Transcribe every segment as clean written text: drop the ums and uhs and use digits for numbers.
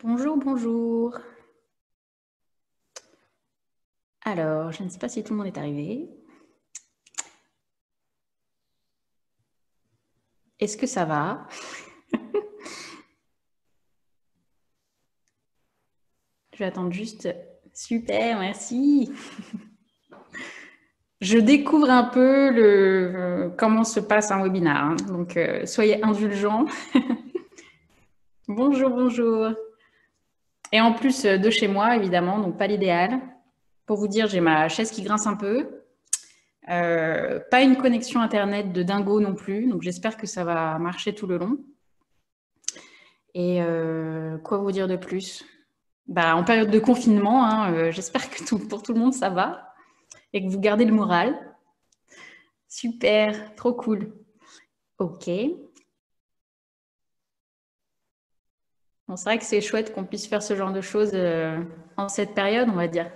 Bonjour, bonjour. Alors, je ne sais pas si tout le monde est arrivé. Est-ce que ça va? Je vais attendre juste. Super, merci. Je découvre un peu comment se passe un webinaire, hein, donc soyez indulgents. Bonjour, bonjour. Et en plus de chez moi, évidemment, donc pas l'idéal. Pour vous dire, j'ai ma chaise qui grince un peu. Pas une connexion Internet de dingo non plus, donc j'espère que ça va marcher tout le long. Et quoi vous dire de plus? En période de confinement, hein, j'espère que pour tout le monde ça va et que vous gardez le moral. Super, trop cool. Ok. Bon, c'est vrai que c'est chouette qu'on puisse faire ce genre de choses en cette période, on va dire.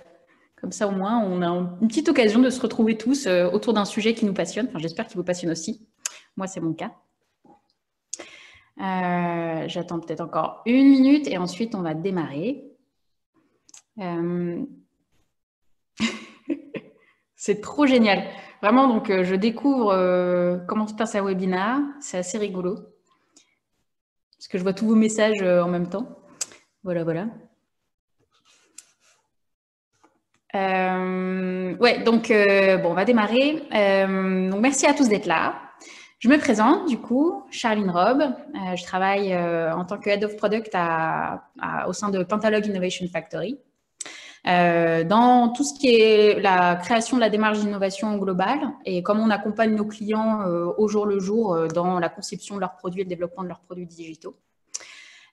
Comme ça, au moins, on a une petite occasion de se retrouver tous autour d'un sujet qui nous passionne. Enfin, j'espère qu'il vous passionne aussi. Moi, c'est mon cas. J'attends peut-être encore une minute et ensuite, on va démarrer. C'est trop génial. Vraiment, donc, je découvre comment se passe un webinar. C'est assez rigolo. Parce que je vois tous vos messages en même temps. Voilà, voilà. Ouais, donc, bon, on va démarrer. Donc, merci à tous d'être là. Je me présente, du coup, Charline Robb. Je travaille en tant que Head of Product au sein de Pentalog Innovation Factory. Dans tout ce qui est la création de la démarche d'innovation globale et comment on accompagne nos clients au jour le jour dans la conception de leurs produits et le développement de leurs produits digitaux.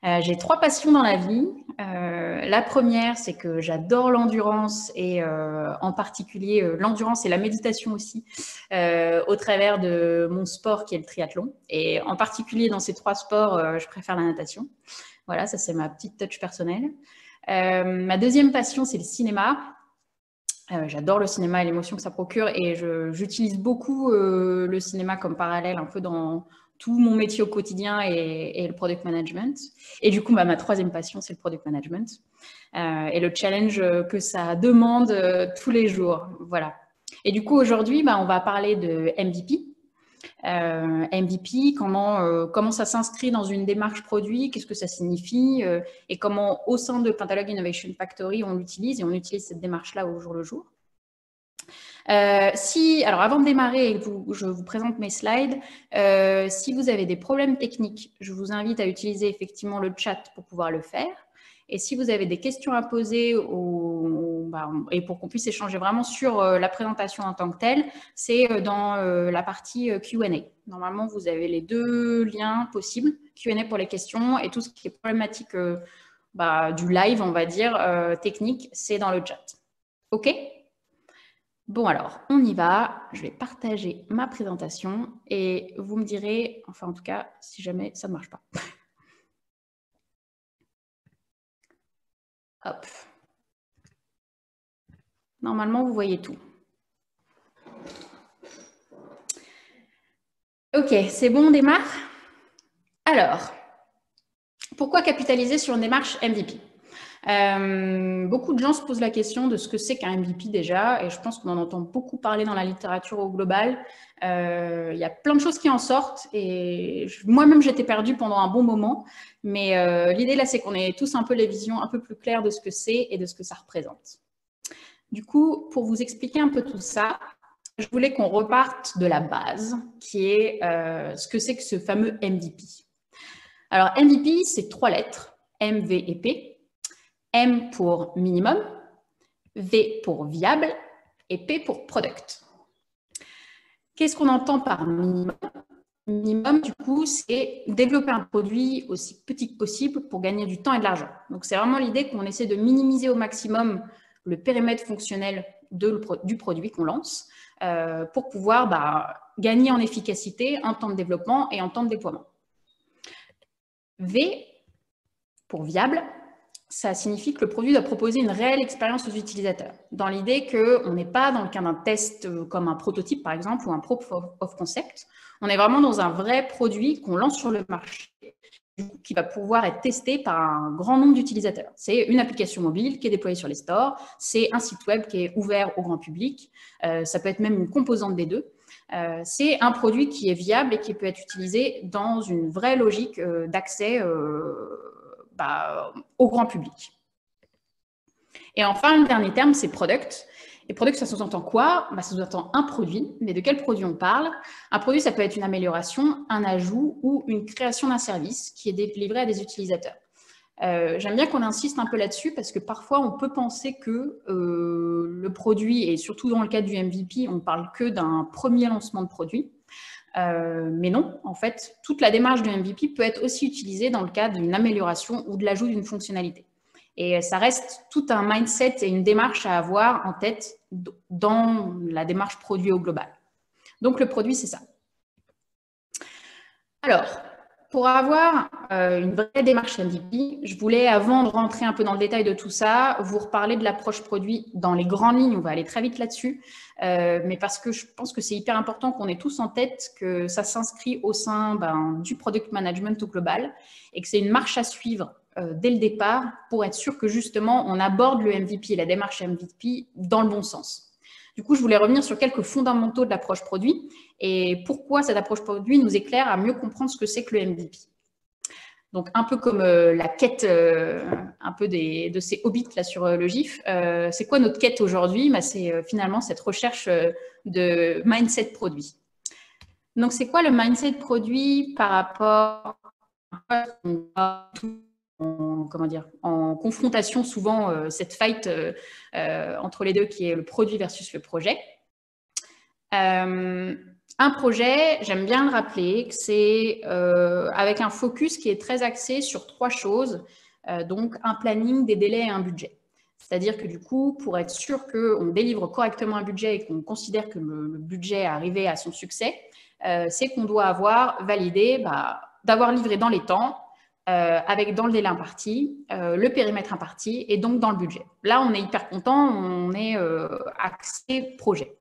J'ai 3 passions dans la vie. La première, c'est que j'adore l'endurance et en particulier l'endurance et la méditation aussi au travers de mon sport qui est le triathlon. Et en particulier dans ces 3 sports, je préfère la natation. Voilà, ça c'est ma petite touch personnelle. Ma deuxième passion, c'est le cinéma. J'adore le cinéma et l'émotion que ça procure et j'utilise beaucoup le cinéma comme parallèle un peu dans tout mon métier au quotidien et le product management. Et du coup, ma troisième passion, c'est le product management et le challenge que ça demande tous les jours. Voilà. Et du coup, aujourd'hui, on va parler de MVP. MVP, comment ça s'inscrit dans une démarche produit, qu'est-ce que ça signifie et comment au sein de Pentalog Innovation Factory on l'utilise et on utilise cette démarche-là au jour le jour. Alors avant de démarrer, je vous présente mes slides. Si vous avez des problèmes techniques, je vous invite à utiliser effectivement le chat pour pouvoir le faire. Et si vous avez des questions à poser et pour qu'on puisse échanger vraiment sur la présentation en tant que telle, c'est dans la partie Q&A. Normalement, vous avez les 2 liens possibles, Q&A pour les questions et tout ce qui est problématique du live, on va dire, technique, c'est dans le chat. OK ? Bon alors, on y va. Je vais partager ma présentation et vous me direz, enfin en tout cas, si jamais ça ne marche pas. Hop. Normalement, vous voyez tout. Ok, c'est bon, on démarre. Alors, pourquoi capitaliser sur une démarche MVP ? Beaucoup de gens se posent la question de ce que c'est qu'un MVP déjà, et je pense qu'on en entend beaucoup parler dans la littérature au global. Il y a plein de choses qui en sortent, et moi-même j'étais perdue pendant un bon moment, mais l'idée là c'est qu'on ait tous un peu les visions un peu plus claires de ce que c'est et de ce que ça représente. Du coup, pour vous expliquer un peu tout ça, je voulais qu'on reparte de la base, qui est ce que c'est que ce fameux MVP. Alors MVP, c'est 3 lettres, M, V et P. M pour minimum, V pour viable et P pour product. Qu'est-ce qu'on entend par minimum ? Minimum, du coup, c'est développer un produit aussi petit que possible pour gagner du temps et de l'argent. Donc, c'est vraiment l'idée qu'on essaie de minimiser au maximum le périmètre fonctionnel du produit qu'on lance pour pouvoir gagner en efficacité, en temps de développement et en temps de déploiement. V pour viable, ça signifie que le produit doit proposer une réelle expérience aux utilisateurs, dans l'idée qu'on n'est pas dans le cas d'un test comme un prototype, par exemple, ou un proof of concept. On est vraiment dans un vrai produit qu'on lance sur le marché qui va pouvoir être testé par un grand nombre d'utilisateurs. C'est une application mobile qui est déployée sur les stores, c'est un site web qui est ouvert au grand public, ça peut être même une composante des deux. C'est un produit qui est viable et qui peut être utilisé dans une vraie logique d'accès au grand public. Et enfin, le dernier terme, c'est product. Et product, ça sous-entend quoi? Ça sous-entend un produit. Mais de quel produit on parle? Un produit, ça peut être une amélioration, un ajout ou une création d'un service qui est délivré à des utilisateurs. J'aime bien qu'on insiste un peu là-dessus parce que parfois, on peut penser que le produit, et surtout dans le cas du MVP, on ne parle que d'un premier lancement de produit. Mais non, en fait, toute la démarche du MVP peut être aussi utilisée dans le cadre d'une amélioration ou de l'ajout d'une fonctionnalité. Et ça reste tout un mindset et une démarche à avoir en tête dans la démarche produit au global. Donc, le produit, c'est ça. Alors, pour avoir une vraie démarche MVP, je voulais, avant de rentrer un peu dans le détail de tout ça, vous reparler de l'approche produit dans les grandes lignes. On va aller très vite là-dessus, mais parce que je pense que c'est hyper important qu'on ait tous en tête que ça s'inscrit au sein du product management au global et que c'est une marche à suivre dès le départ pour être sûr que justement on aborde le MVP et la démarche MVP dans le bon sens. Du coup, je voulais revenir sur quelques fondamentaux de l'approche produit et pourquoi cette approche produit nous éclaire à mieux comprendre ce que c'est que le MVP. Donc, un peu comme la quête un peu de ces hobbits là sur le GIF, c'est quoi notre quête aujourd'hui? C'est finalement cette recherche de mindset produit. Donc, c'est quoi le mindset produit par rapport à en confrontation souvent cette fight entre les deux qui est le produit versus le projet. Un projet, j'aime bien le rappeler, que c'est avec un focus qui est très axé sur 3 choses, donc un planning, des délais et un budget. C'est-à-dire que du coup, pour être sûr qu'on délivre correctement un budget et qu'on considère que le budget est arrivé à son succès, c'est qu'on doit avoir validé, d'avoir livré dans les temps, avec dans le délai imparti, le périmètre imparti et donc dans le budget. Là, on est hyper content, on est axé projet.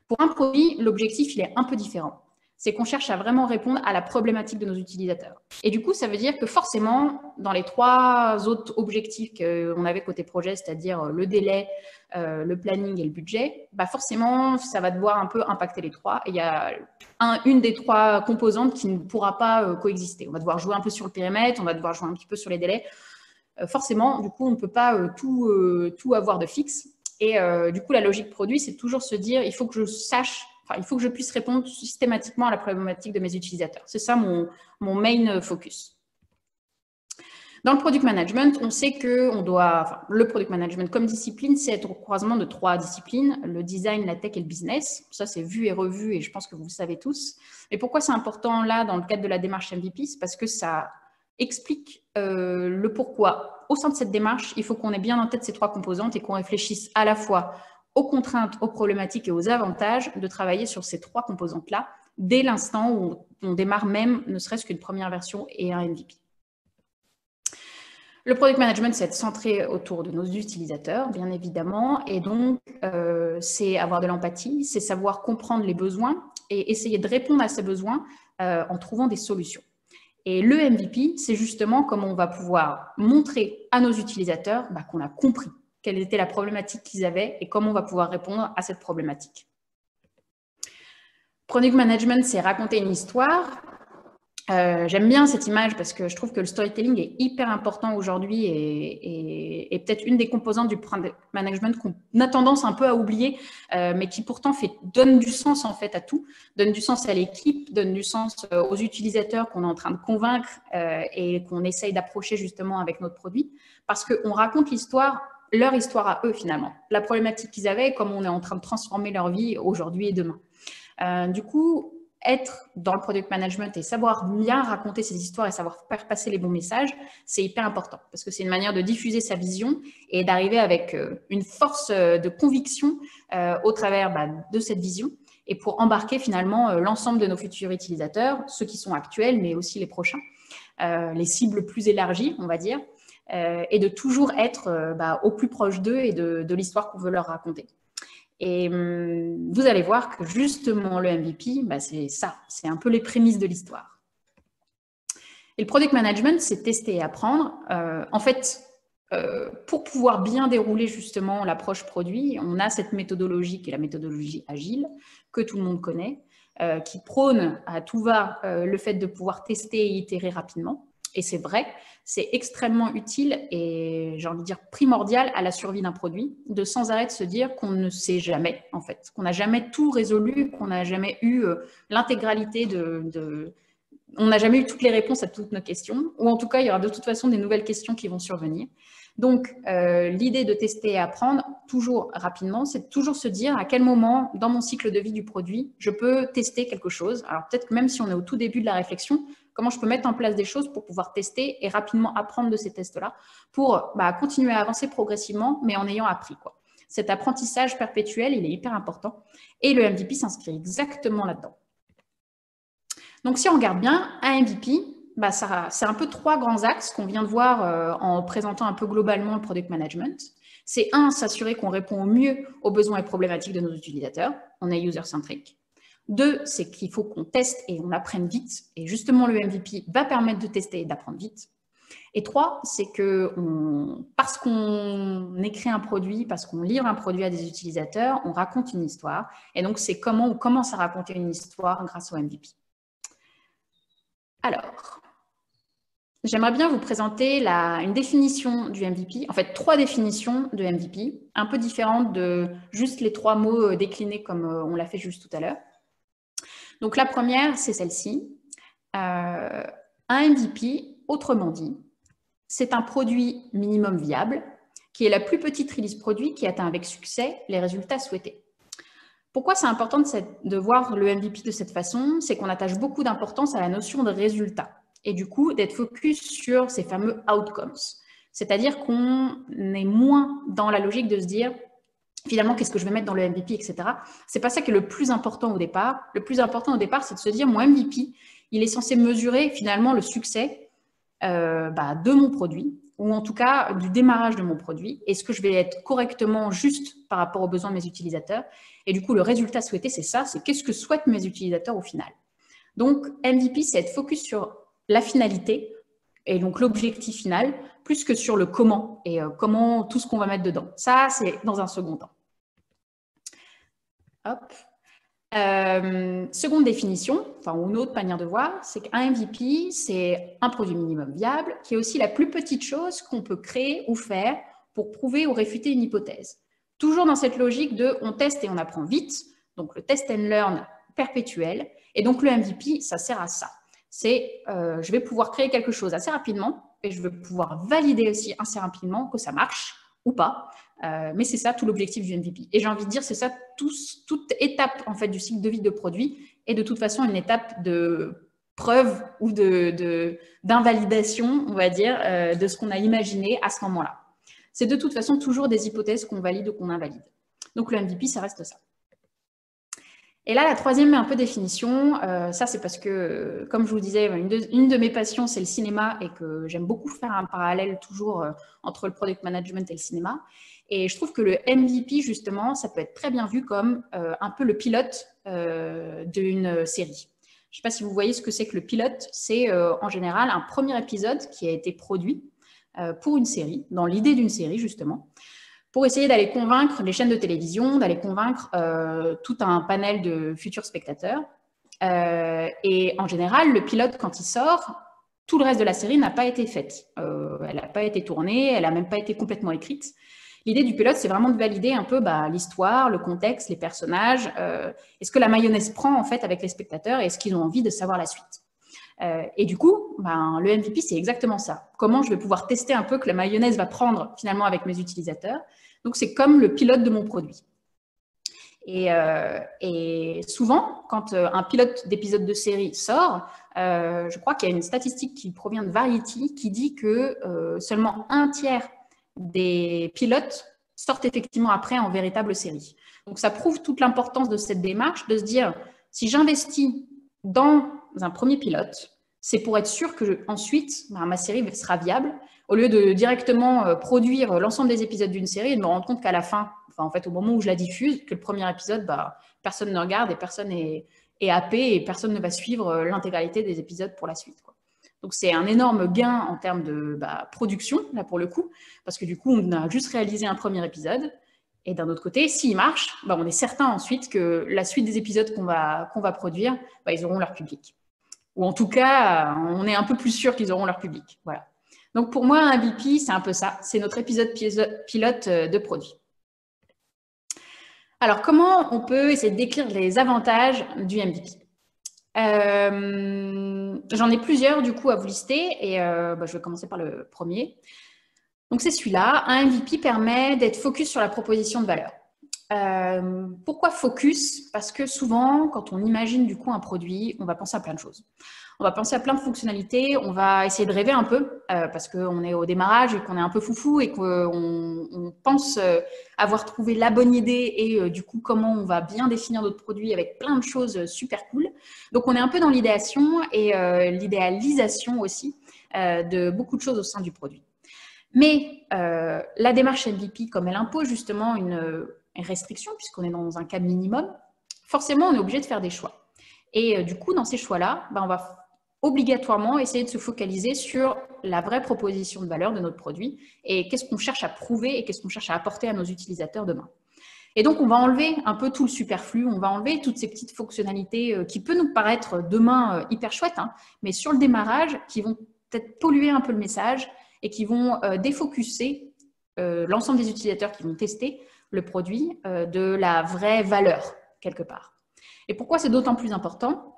Pour un produit, l'objectif, il est un peu différent. C'est qu'on cherche à vraiment répondre à la problématique de nos utilisateurs. Et du coup, ça veut dire que forcément, dans les 3 autres objectifs qu'on avait côté projet, c'est-à-dire le délai, le planning et le budget, forcément, ça va devoir un peu impacter les 3. Et il y a une des 3 composantes qui ne pourra pas coexister. On va devoir jouer un peu sur le périmètre, on va devoir jouer un petit peu sur les délais. Forcément, du coup, on ne peut pas tout avoir de fixe. Et du coup, la logique produit, c'est toujours se dire, il faut que je sache, il faut que je puisse répondre systématiquement à la problématique de mes utilisateurs. C'est ça mon main focus. Dans le product management, on sait que le product management comme discipline, c'est être au croisement de 3 disciplines, le design, la tech et le business. Ça, c'est vu et revu et je pense que vous le savez tous. Et pourquoi c'est important là, dans le cadre de la démarche MVP? C'est parce que ça explique le pourquoi. Au sein de cette démarche, il faut qu'on ait bien en tête ces 3 composantes et qu'on réfléchisse à la fois aux contraintes, aux problématiques et aux avantages de travailler sur ces 3 composantes-là dès l'instant où on démarre même, ne serait-ce qu'une première version et un MVP. Le product management, c'est être centré autour de nos utilisateurs, bien évidemment, et donc c'est avoir de l'empathie, c'est savoir comprendre les besoins et essayer de répondre à ces besoins en trouvant des solutions. Et le MVP, c'est justement comment on va pouvoir montrer à nos utilisateurs qu'on a compris quelle était la problématique qu'ils avaient et comment on va pouvoir répondre à cette problématique. Product management, c'est raconter une histoire. J'aime bien cette image parce que je trouve que le storytelling est hyper important aujourd'hui et peut-être une des composantes du product management qu'on a tendance un peu à oublier, mais qui pourtant donne du sens en fait à tout, donne du sens à l'équipe, donne du sens aux utilisateurs qu'on est en train de convaincre et qu'on essaye d'approcher justement avec notre produit, parce qu'on raconte leur histoire à eux finalement, la problématique qu'ils avaient et comment on est en train de transformer leur vie aujourd'hui et demain. Du coup, être dans le product management et savoir bien raconter ses histoires et savoir faire passer les bons messages, c'est hyper important parce que c'est une manière de diffuser sa vision et d'arriver avec une force de conviction au travers de cette vision et pour embarquer finalement l'ensemble de nos futurs utilisateurs, ceux qui sont actuels mais aussi les prochains, les cibles plus élargies, on va dire, et de toujours être au plus proche d'eux et de l'histoire qu'on veut leur raconter. Et vous allez voir que justement le MVP, c'est ça, c'est un peu les prémices de l'histoire. Et le product management, c'est tester et apprendre. En fait, pour pouvoir bien dérouler justement l'approche produit, on a cette méthodologie qui est la méthodologie agile, que tout le monde connaît, qui prône à tout va le fait de pouvoir tester et itérer rapidement. Et c'est vrai, c'est extrêmement utile et j'ai envie de dire primordial à la survie d'un produit, de sans arrêt de se dire qu'on ne sait jamais, en fait, qu'on n'a jamais tout résolu, qu'on n'a jamais eu l'intégralité on n'a jamais eu toutes les réponses à toutes nos questions, ou en tout cas, il y aura de toute façon des nouvelles questions qui vont survenir. Donc, l'idée de tester et apprendre toujours rapidement, c'est de toujours se dire à quel moment, dans mon cycle de vie du produit, je peux tester quelque chose. Alors, peut-être que même si on est au tout début de la réflexion, comment je peux mettre en place des choses pour pouvoir tester et rapidement apprendre de ces tests-là pour continuer à avancer progressivement, mais en ayant appris, quoi. Cet apprentissage perpétuel, il est hyper important. Et le MVP s'inscrit exactement là-dedans. Donc, si on regarde bien, un MVP, c'est un peu 3 grands axes qu'on vient de voir en présentant un peu globalement le product management. C'est 1, s'assurer qu'on répond au mieux aux besoins et problématiques de nos utilisateurs. On est user-centric. 2, c'est qu'il faut qu'on teste et on apprenne vite. Et justement, le MVP va permettre de tester et d'apprendre vite. Et 3, c'est que parce qu'on écrit un produit, parce qu'on livre un produit à des utilisateurs, on raconte une histoire. Et donc, c'est comment on commence à raconter une histoire grâce au MVP. Alors, j'aimerais bien vous présenter une définition du MVP, en fait 3 définitions de MVP, un peu différentes de juste les 3 mots déclinés comme on l'a fait juste tout à l'heure. Donc la première, c'est celle-ci. Un MVP, autrement dit, c'est un produit minimum viable qui est la plus petite release produit qui atteint avec succès les résultats souhaités. Pourquoi c'est important de voir le MVP de cette façon? C'est qu'on attache beaucoup d'importance à la notion de résultat et du coup d'être focus sur ces fameux outcomes. C'est-à-dire qu'on est moins dans la logique de se dire finalement qu'est-ce que je vais mettre dans le MVP, etc. C'est pas ça qui est le plus important au départ. Le plus important au départ, c'est de se dire mon MVP, il est censé mesurer finalement le succès de mon produit, ou en tout cas du démarrage de mon produit. Est-ce que je vais être correctement juste par rapport aux besoins de mes utilisateurs? Et du coup, le résultat souhaité, c'est ça, c'est qu'est-ce que souhaitent mes utilisateurs au final. Donc, MVP, c'est être focus sur la finalité, et donc l'objectif final, plus que sur le comment, et comment tout ce qu'on va mettre dedans. Ça, c'est dans un second temps. Hop. Seconde définition, ou une autre manière de voir, c'est qu'un MVP, c'est un produit minimum viable qui est aussi la plus petite chose qu'on peut créer ou faire pour prouver ou réfuter une hypothèse. Toujours dans cette logique de on teste et on apprend vite, donc le test and learn perpétuel. Et donc le MVP, ça sert à ça. C'est je vais pouvoir créer quelque chose assez rapidement et je vais pouvoir valider aussi assez rapidement que ça marche ou pas. Mais c'est ça tout l'objectif du MVP. Et j'ai envie de dire, c'est ça toute étape en fait, du cycle de vie de produit est de toute façon une étape de preuve ou d'invalidation, on va dire, de ce qu'on a imaginé à ce moment-là. C'est de toute façon toujours des hypothèses qu'on valide ou qu'on invalide. Donc le MVP, ça reste ça. Et là, la troisième un peu définition, ça c'est parce que, comme je vous disais, une de mes passions, c'est le cinéma et que j'aime beaucoup faire un parallèle toujours entre le product management et le cinéma. Et je trouve que le MVP, justement, ça peut être très bien vu comme un peu le pilote d'une série. Je ne sais pas si vous voyez ce que c'est que le pilote. C'est en général un premier épisode qui a été produit pour une série, dans l'idée d'une série, justement, pour essayer d'aller convaincre les chaînes de télévision, d'aller convaincre tout un panel de futurs spectateurs. Et en général, le pilote, quand il sort, tout le reste de la série n'a pas été fait. Elle n'a pas été tournée, elle n'a même pas été complètement écrite. L'idée du pilote, c'est vraiment de valider un peu l'histoire, le contexte, les personnages. Est-ce que la mayonnaise prend en fait avec les spectateurs et est-ce qu'ils ont envie de savoir la suite? Et du coup, le MVP, c'est exactement ça. Comment je vais pouvoir tester un peu que la mayonnaise va prendre finalement avec mes utilisateurs. Donc, c'est comme le pilote de mon produit. Et souvent, quand un pilote d'épisode de série sort, je crois qu'il y a une statistique qui provient de Variety qui dit que seulement 1/3 des pilotes sortent effectivement après en véritable série. Donc, ça prouve toute l'importance de cette démarche, de se dire, si j'investis dans un premier pilote, c'est pour être sûr que ensuite ma série sera viable, au lieu de directement produire l'ensemble des épisodes d'une série et de me rendre compte qu'à la fin, en fait, au moment où je la diffuse, que le premier épisode, personne ne regarde et personne est happé et personne ne va suivre l'intégralité des épisodes pour la suite, quoi. Donc, c'est un énorme gain en termes de production, là pour le coup, parce que du coup, on a juste réalisé un premier épisode. Et d'un autre côté, s'il marche, on est certain ensuite que la suite des épisodes qu'on va produire, ils auront leur public. Ou en tout cas, on est un peu plus sûr qu'ils auront leur public. Voilà. Donc, pour moi, un MVP, c'est un peu ça. C'est notre épisode pilote de produit. Alors, comment on peut essayer de décrire les avantages du MVP? J'en ai plusieurs, du coup, à vous lister. Et je vais commencer par le premier. Donc, c'est celui-là. Un MVP permet d'être focus sur la proposition de valeur. Pourquoi focus? Parce que souvent, quand on imagine du coup un produit, on va penser à plein de choses. On va penser à plein de fonctionnalités, on va essayer de rêver un peu parce qu'on est au démarrage et qu'on est un peu foufou et qu'on pense avoir trouvé la bonne idée et du coup comment on va bien définir notre produit avec plein de choses super cool. Donc on est un peu dans l'idéation et l'idéalisation aussi de beaucoup de choses au sein du produit. Mais la démarche MVP, comme elle impose justement une restriction, puisqu'on est dans un cadre minimum, forcément, on est obligé de faire des choix. Et du coup, dans ces choix-là, on va obligatoirement essayer de se focaliser sur la vraie proposition de valeur de notre produit et qu'est-ce qu'on cherche à prouver et qu'est-ce qu'on cherche à apporter à nos utilisateurs demain. Et donc, on va enlever un peu tout le superflu, on va enlever toutes ces petites fonctionnalités qui peuvent nous paraître demain hyper chouettes, mais sur le démarrage, qui vont peut-être polluer un peu le message et qui vont défocuser l'ensemble des utilisateurs qui vont tester le produit de la vraie valeur, quelque part. Et pourquoi c'est d'autant plus important?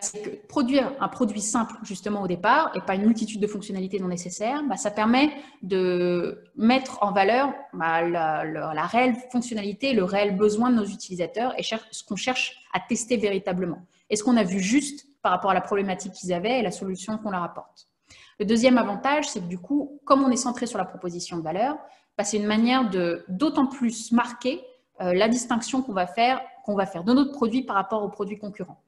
C'est que produire un produit simple, justement, au départ, et pas une multitude de fonctionnalités non nécessaires, ça permet de mettre en valeur la réelle fonctionnalité, le réel besoin de nos utilisateurs et ce qu'on cherche à tester véritablement. Et ce qu'on a vu juste par rapport à la problématique qu'ils avaient et la solution qu'on leur apporte. Le deuxième avantage, c'est que du coup, comme on est centré sur la proposition de valeur, c'est une manière d'autant plus marquer la distinction qu'on va faire de notre produit par rapport aux produits concurrents.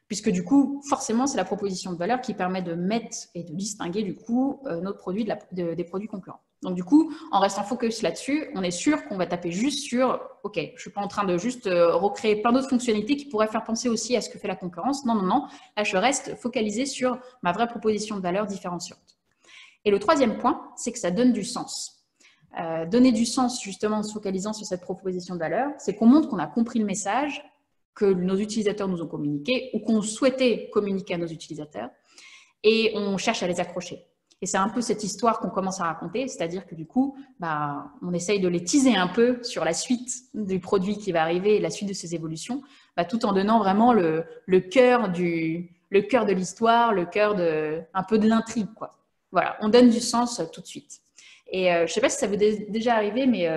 Puisque du coup, forcément, c'est la proposition de valeur qui permet de mettre et de distinguer du coup notre produit des produits concurrents. Donc du coup, en restant focus là-dessus, on est sûr qu'on va taper juste sur « Ok, je ne suis pas en train de juste recréer plein d'autres fonctionnalités qui pourraient faire penser aussi à ce que fait la concurrence. Non, non, non. Là, je reste focalisé sur ma vraie proposition de valeur différenciante. » Et le troisième point, c'est que ça donne du sens. Donner du sens justement en se focalisant sur cette proposition de valeur, c'est qu'on montre qu'on a compris le message que nos utilisateurs nous ont communiqué ou qu'on souhaitait communiquer à nos utilisateurs et on cherche à les accrocher. Et c'est un peu cette histoire qu'on commence à raconter, c'est-à-dire que du coup, on essaye de les teaser un peu sur la suite du produit qui va arriver et la suite de ses évolutions, tout en donnant vraiment le cœur de l'histoire, le cœur un peu de l'intrigue, quoi. Voilà, on donne du sens tout de suite. Et je ne sais pas si ça vous est déjà arrivé, mais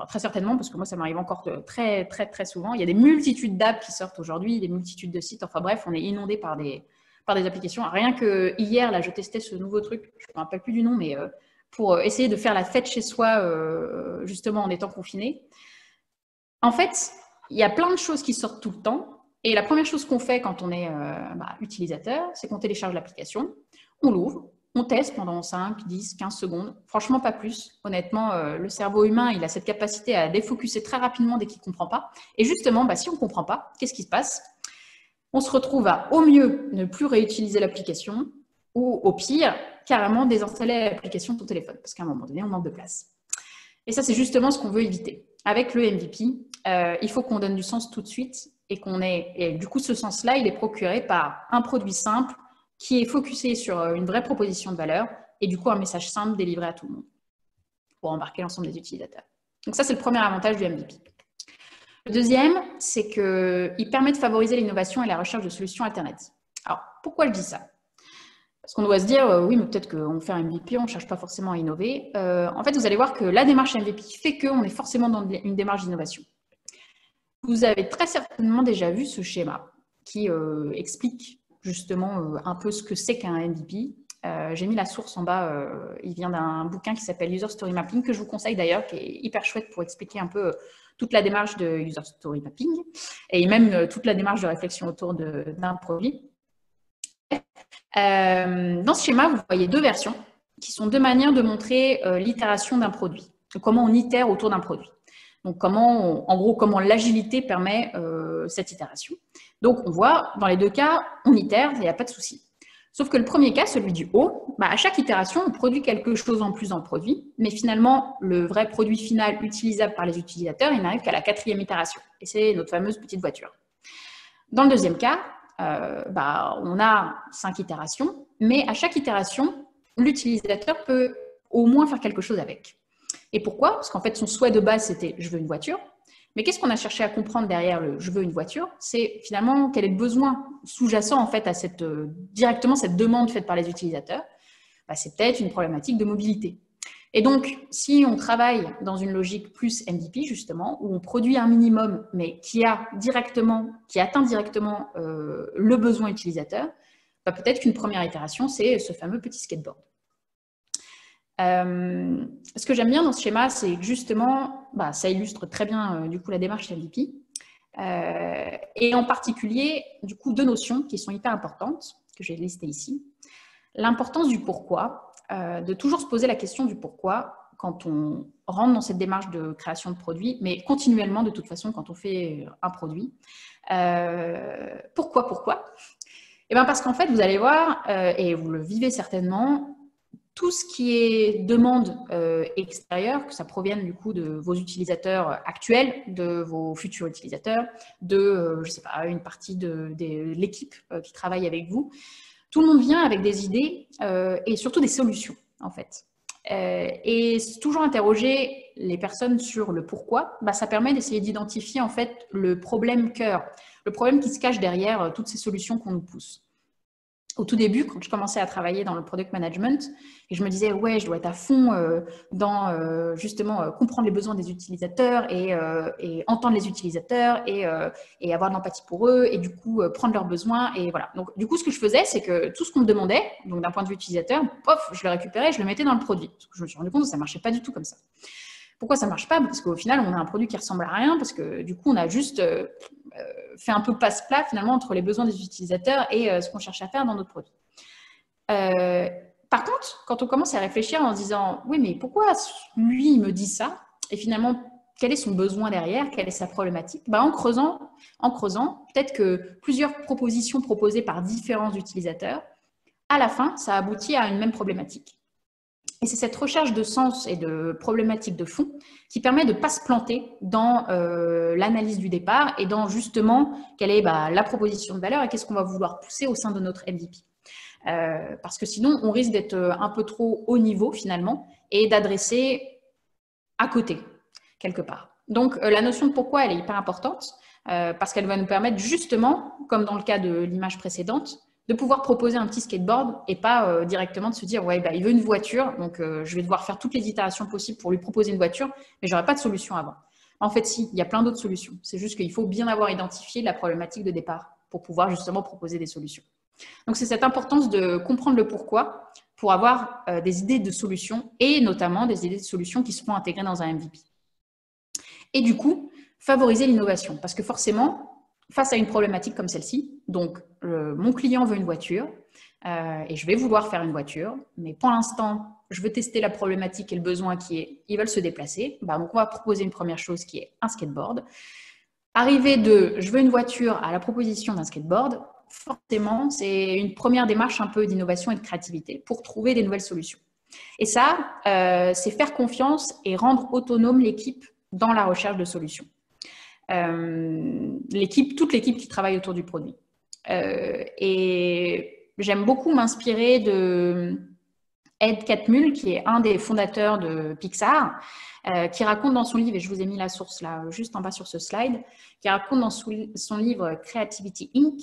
très certainement, parce que moi, ça m'arrive encore très, très, très souvent. Il y a des multitudes d'apps qui sortent aujourd'hui, des multitudes de sites. Enfin bref, on est inondé par des applications. Rien que hier, là, je testais ce nouveau truc, je ne me rappelle plus du nom, mais pour essayer de faire la fête chez soi, justement en étant confiné. En fait, il y a plein de choses qui sortent tout le temps. Et la première chose qu'on fait quand on est utilisateur, c'est qu'on télécharge l'application, on l'ouvre, on teste pendant 5, 10, 15 secondes. Franchement, pas plus. Honnêtement, le cerveau humain, il a cette capacité à défocuser très rapidement dès qu'il ne comprend pas. Et justement, si on ne comprend pas, qu'est-ce qui se passe? On se retrouve à, au mieux, ne plus réutiliser l'application ou, au pire, carrément désinstaller l'application de son téléphone. Parce qu'à un moment donné, on manque de place. Et ça, c'est justement ce qu'on veut éviter. Avec le MVP, il faut qu'on donne du sens tout de suite et et du coup, ce sens-là, il est procuré par un produit simple qui est focusé sur une vraie proposition de valeur et du coup un message simple délivré à tout le monde pour embarquer l'ensemble des utilisateurs. Donc ça, c'est le premier avantage du MVP. Le deuxième, c'est qu'il permet de favoriser l'innovation et la recherche de solutions alternatives. Alors, pourquoi je dis ça? Parce qu'on doit se dire, oui, mais peut-être qu'on fait un MVP, on ne cherche pas forcément à innover. En fait, vous allez voir que la démarche MVP fait qu'on est forcément dans une démarche d'innovation. Vous avez très certainement déjà vu ce schéma qui explique justement un peu ce que c'est qu'un MVP. J'ai mis la source en bas, il vient d'un bouquin qui s'appelle User Story Mapping, que je vous conseille d'ailleurs, qui est hyper chouette pour expliquer un peu toute la démarche de User Story Mapping et même toute la démarche de réflexion autour d'un produit. Dans ce schéma, vous voyez deux versions qui sont deux manières de montrer l'itération d'un produit, comment on itère autour d'un produit. Donc, en gros, comment l'agilité permet cette itération. Donc, on voit, dans les deux cas, on itère, il n'y a pas de souci. Sauf que le premier cas, celui du haut, à chaque itération, on produit quelque chose en plus dans le produit, mais finalement, le vrai produit final utilisable par les utilisateurs, il n'arrive qu'à la 4e itération. Et c'est notre fameuse petite voiture. Dans le deuxième cas, on a 5 itérations, mais à chaque itération, l'utilisateur peut au moins faire quelque chose avec. Et pourquoi? Parce qu'en fait, son souhait de base, c'était « je veux une voiture ». Mais qu'est-ce qu'on a cherché à comprendre derrière le « je veux une voiture » C'est finalement quel est le besoin sous-jacent en fait à directement cette demande faite par les utilisateurs. C'est peut-être une problématique de mobilité. Et donc, si on travaille dans une logique plus MVP, justement, où on produit un minimum, mais qui atteint directement le besoin utilisateur, peut-être qu'une première itération, c'est ce fameux petit skateboard. Ce que j'aime bien dans ce schéma, c'est que justement, ça illustre très bien du coup la démarche MVP. Et en particulier, du coup, 2 notions qui sont hyper importantes, que j'ai listées ici. L'importance du pourquoi, de toujours se poser la question du pourquoi quand on rentre dans cette démarche de création de produit, mais continuellement de toute façon quand on fait un produit. Pourquoi? Parce qu'en fait, vous allez voir, et vous le vivez certainement, tout ce qui est demande extérieure, que ça provienne du coup de vos utilisateurs actuels, de vos futurs utilisateurs, de, je sais pas, une partie de l'équipe qui travaille avec vous, tout le monde vient avec des idées et surtout des solutions, en fait. Et toujours interroger les personnes sur le pourquoi, ça permet d'essayer d'identifier en fait le problème cœur, le problème qui se cache derrière toutes ces solutions qu'on nous pousse. Au tout début, quand je commençais à travailler dans le product management, et je me disais, ouais, je dois être à fond dans justement comprendre les besoins des utilisateurs et entendre les utilisateurs et avoir de l'empathie pour eux et du coup prendre leurs besoins. Et voilà. Donc, du coup, ce que je faisais, c'est que tout ce qu'on me demandait, donc d'un point de vue utilisateur, pof, je le récupérais, je le mettais dans le produit. Parce que je me suis rendu compte que ça ne marchait pas du tout comme ça. Pourquoi ça ne marche pas? Parce qu'au final, on a un produit qui ressemble à rien, parce que du coup, on a juste fait un peu passe-plat finalement entre les besoins des utilisateurs et ce qu'on cherche à faire dans notre produit. Par contre, quand on commence à réfléchir en se disant « oui, mais pourquoi lui, il me dit ça ?» et finalement, quel est son besoin derrière? Quelle est sa problématique? En creusant, peut-être que plusieurs propositions proposées par différents utilisateurs, à la fin, ça aboutit à une même problématique. Et c'est cette recherche de sens et de problématiques de fond qui permet de ne pas se planter dans l'analyse du départ et dans justement quelle est la proposition de valeur et qu'est-ce qu'on va vouloir pousser au sein de notre MVP. Parce que sinon, on risque d'être un peu trop haut niveau finalement et d'adresser à côté, quelque part. Donc, la notion de pourquoi, elle est hyper importante parce qu'elle va nous permettre justement, comme dans le cas de l'image précédente, de pouvoir proposer un petit skateboard et pas directement de se dire ouais, il veut une voiture, donc je vais devoir faire toutes les itérations possibles pour lui proposer une voiture, mais j'aurai pas de solution avant. En fait, si, il y a plein d'autres solutions. C'est juste qu'il faut bien avoir identifié la problématique de départ pour pouvoir justement proposer des solutions. Donc, c'est cette importance de comprendre le pourquoi pour avoir des idées de solutions et notamment des idées de solutions qui seront intégrées dans un MVP. Et du coup, favoriser l'innovation parce que forcément, face à une problématique comme celle-ci, donc mon client veut une voiture et je vais vouloir faire une voiture, mais pour l'instant, je veux tester la problématique et le besoin qui est, ils veulent se déplacer, donc on va proposer une première chose qui est un skateboard. Arriver de je veux une voiture à la proposition d'un skateboard, forcément, c'est une première démarche un peu d'innovation et de créativité pour trouver des nouvelles solutions. Et ça, c'est faire confiance et rendre autonome l'équipe dans la recherche de solutions. Toute l'équipe qui travaille autour du produit. Et j'aime beaucoup m'inspirer de Ed Catmull, qui est un des fondateurs de Pixar, qui raconte dans son livre, et je vous ai mis la source là, juste en bas sur ce slide, qui raconte dans son livre Creativity Inc.,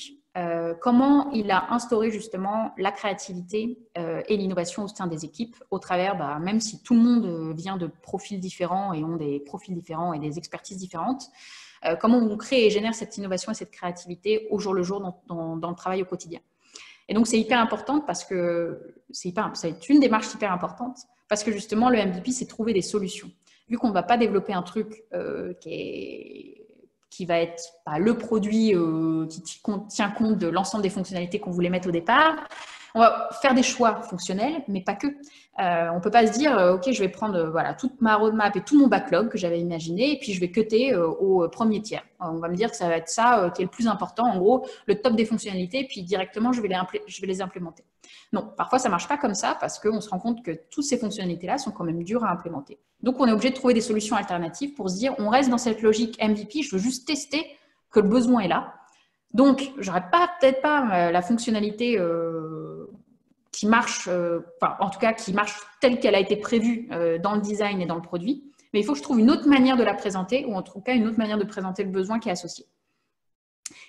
comment il a instauré justement la créativité et l'innovation au sein des équipes au travers, même si tout le monde vient de profils différents et ont des profils différents et des expertises différentes, comment on crée et génère cette innovation et cette créativité au jour le jour dans le travail au quotidien. Et donc, c'est hyper important parce que c'est une démarche hyper importante parce que justement, le MVP, c'est trouver des solutions. Vu qu'on ne va pas développer un truc qui va être le produit qui tient compte de l'ensemble des fonctionnalités qu'on voulait mettre au départ, on va faire des choix fonctionnels, mais pas que. On ne peut pas se dire, OK, je vais prendre toute ma roadmap et tout mon backlog que j'avais imaginé, et puis je vais cutter au premier tiers. On va me dire que ça va être ça qui est le plus important, en gros, le top des fonctionnalités, puis directement, je vais les implémenter. Non, parfois ça ne marche pas comme ça parce qu'on se rend compte que toutes ces fonctionnalités-là sont quand même dures à implémenter. Donc, on est obligé de trouver des solutions alternatives pour se dire, on reste dans cette logique MVP, je veux juste tester que le besoin est là. Donc, je n'aurai peut-être pas la fonctionnalité qui marche, en tout cas qui marche telle qu'elle a été prévue dans le design et dans le produit, mais il faut que je trouve une autre manière de la présenter, ou en tout cas une autre manière de présenter le besoin qui est associé.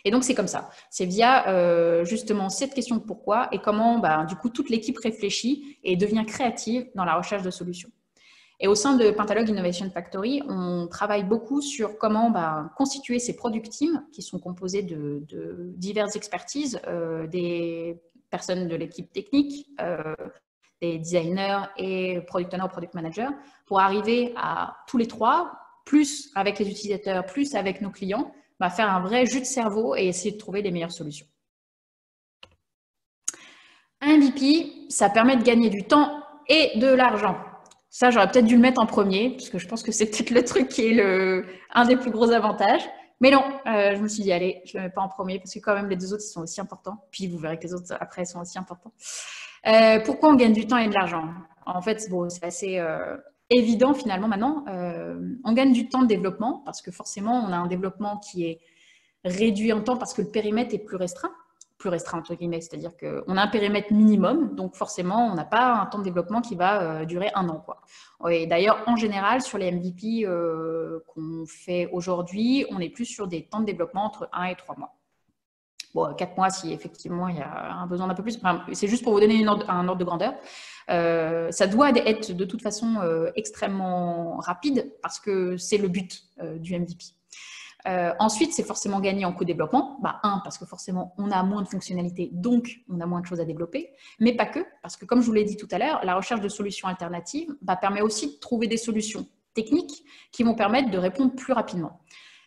Et donc, c'est comme ça. C'est via justement cette question de pourquoi et comment, du coup, toute l'équipe réfléchit et devient créative dans la recherche de solutions. Et au sein de Pentalog Innovation Factory, on travaille beaucoup sur comment constituer ces product teams qui sont composés de diverses expertises, des personnes de l'équipe technique, des designers et product owners ou product managers, pour arriver à tous les trois, plus avec les utilisateurs, plus avec nos clients, faire un vrai jus de cerveau et essayer de trouver les meilleures solutions. Un MVP, ça permet de gagner du temps et de l'argent. Ça, j'aurais peut-être dû le mettre en premier, parce que je pense que c'est peut-être le truc qui est un des plus gros avantages. Mais non, je me suis dit, allez, je ne le mets pas en premier, parce que quand même, les deux autres, ils sont aussi importants. Puis vous verrez que les autres, après, sont aussi importants. Pourquoi on gagne du temps et de l'argent? En fait, bon, c'est assez évident finalement maintenant. On gagne du temps de développement, parce que forcément, on a un développement qui est réduit en temps, parce que le périmètre est plus restreint entre guillemets, c'est-à-dire qu'on a un périmètre minimum, donc forcément, on n'a pas un temps de développement qui va durer 1 an, quoi. Et d'ailleurs, en général, sur les MVP qu'on fait aujourd'hui, on est plus sur des temps de développement entre 1 et 3 mois. Bon, 4 mois si effectivement il y a un besoin d'un peu plus. Enfin, c'est juste pour vous donner un ordre de grandeur. Ça doit être de toute façon extrêmement rapide parce que c'est le but du MVP. Ensuite, c'est forcément gagné en coût de développement. Parce que forcément, on a moins de fonctionnalités, donc on a moins de choses à développer. Mais pas que, parce que comme je vous l'ai dit tout à l'heure, la recherche de solutions alternatives permet aussi de trouver des solutions techniques qui vont permettre de répondre plus rapidement.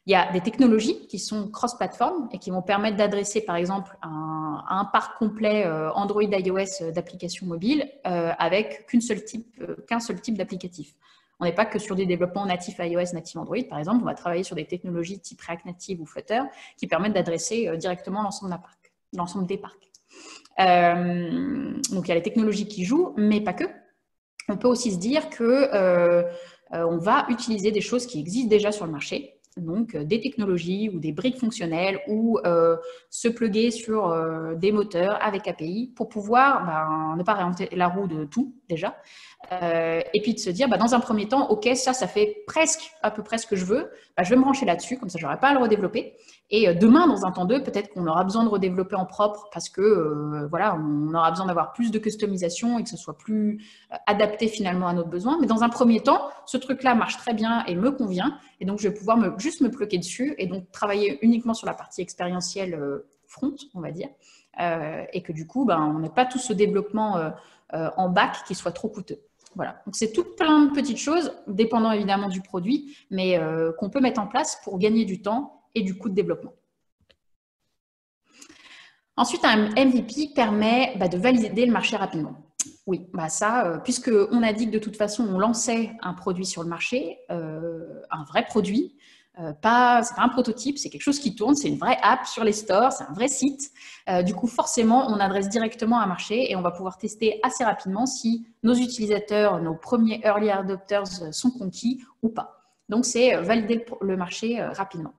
Il y a des technologies qui sont cross-platform et qui vont permettre d'adresser, par exemple, un parc complet Android, iOS d'applications mobiles avec qu'un seul type d'applicatif. On n'est pas que sur des développements natifs iOS, natifs Android, par exemple. On va travailler sur des technologies type React Native ou Flutter qui permettent d'adresser directement l'ensemble des parcs. Donc, il y a les technologies qui jouent, mais pas que. On peut aussi se dire qu'on va utiliser des choses qui existent déjà sur le marché, donc des technologies ou des briques fonctionnelles ou se plugger sur des moteurs avec API pour pouvoir ne pas réinventer la roue de tout déjà. Et puis de se dire, dans un premier temps, ok, ça fait à peu près ce que je veux, je vais me brancher là-dessus, comme ça, je n'aurai pas à le redévelopper. Et demain, dans un temps 2, peut-être qu'on aura besoin de redévelopper en propre parce que, on aura besoin d'avoir plus de customisation et que ce soit plus adapté finalement à notre besoin. Mais dans un premier temps, ce truc-là marche très bien et me convient. Et donc, je vais pouvoir juste me bloquer dessus et donc travailler uniquement sur la partie expérientielle front, on va dire. Et que du coup, on n'ait pas tout ce développement en back qui soit trop coûteux. Voilà, donc c'est tout plein de petites choses, dépendant évidemment du produit, mais qu'on peut mettre en place pour gagner du temps et du coût de développement. Ensuite, un MVP permet de valider le marché rapidement. Oui, puisqu'on a dit que de toute façon, on lançait un produit sur le marché, un vrai produit, c'est pas un prototype, c'est quelque chose qui tourne, c'est une vraie app sur les stores, c'est un vrai site. Du coup, forcément, on adresse directement un marché et on va pouvoir tester assez rapidement si nos utilisateurs, nos premiers early adopters sont conquis ou pas. Donc, c'est valider le marché rapidement.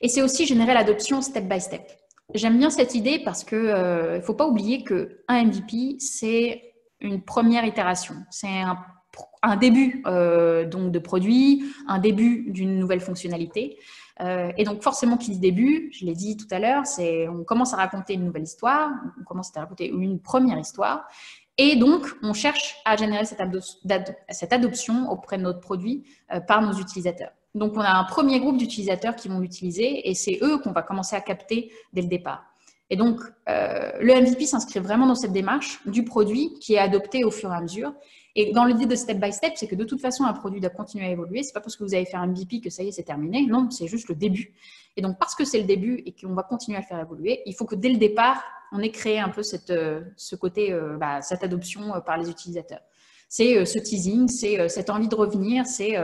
Et c'est aussi générer l'adoption step by step. J'aime bien cette idée parce qu'il ne faut pas oublier qu'un MVP, c'est une première itération. C'est un début donc de produit, un début d'une nouvelle fonctionnalité. Et donc forcément, qui dit début, je l'ai dit tout à l'heure, on commence à raconter une nouvelle histoire, on commence à raconter une première histoire. Et donc, on cherche à générer cette adoption auprès de notre produit par nos utilisateurs. Donc, on a un premier groupe d'utilisateurs qui vont l'utiliser et c'est eux qu'on va commencer à capter dès le départ. Et donc, le MVP s'inscrit vraiment dans cette démarche du produit qui est adopté au fur et à mesure. Et dans l'idée de step by step, c'est que de toute façon, un produit doit continuer à évoluer. Ce n'est pas parce que vous avez fait un MVP que ça y est, c'est terminé. Non, c'est juste le début. Et donc, parce que c'est le début et qu'on va continuer à le faire évoluer, il faut que dès le départ, on ait créé un peu ce côté, cette adoption par les utilisateurs. C'est ce teasing, c'est cette envie de revenir, c'est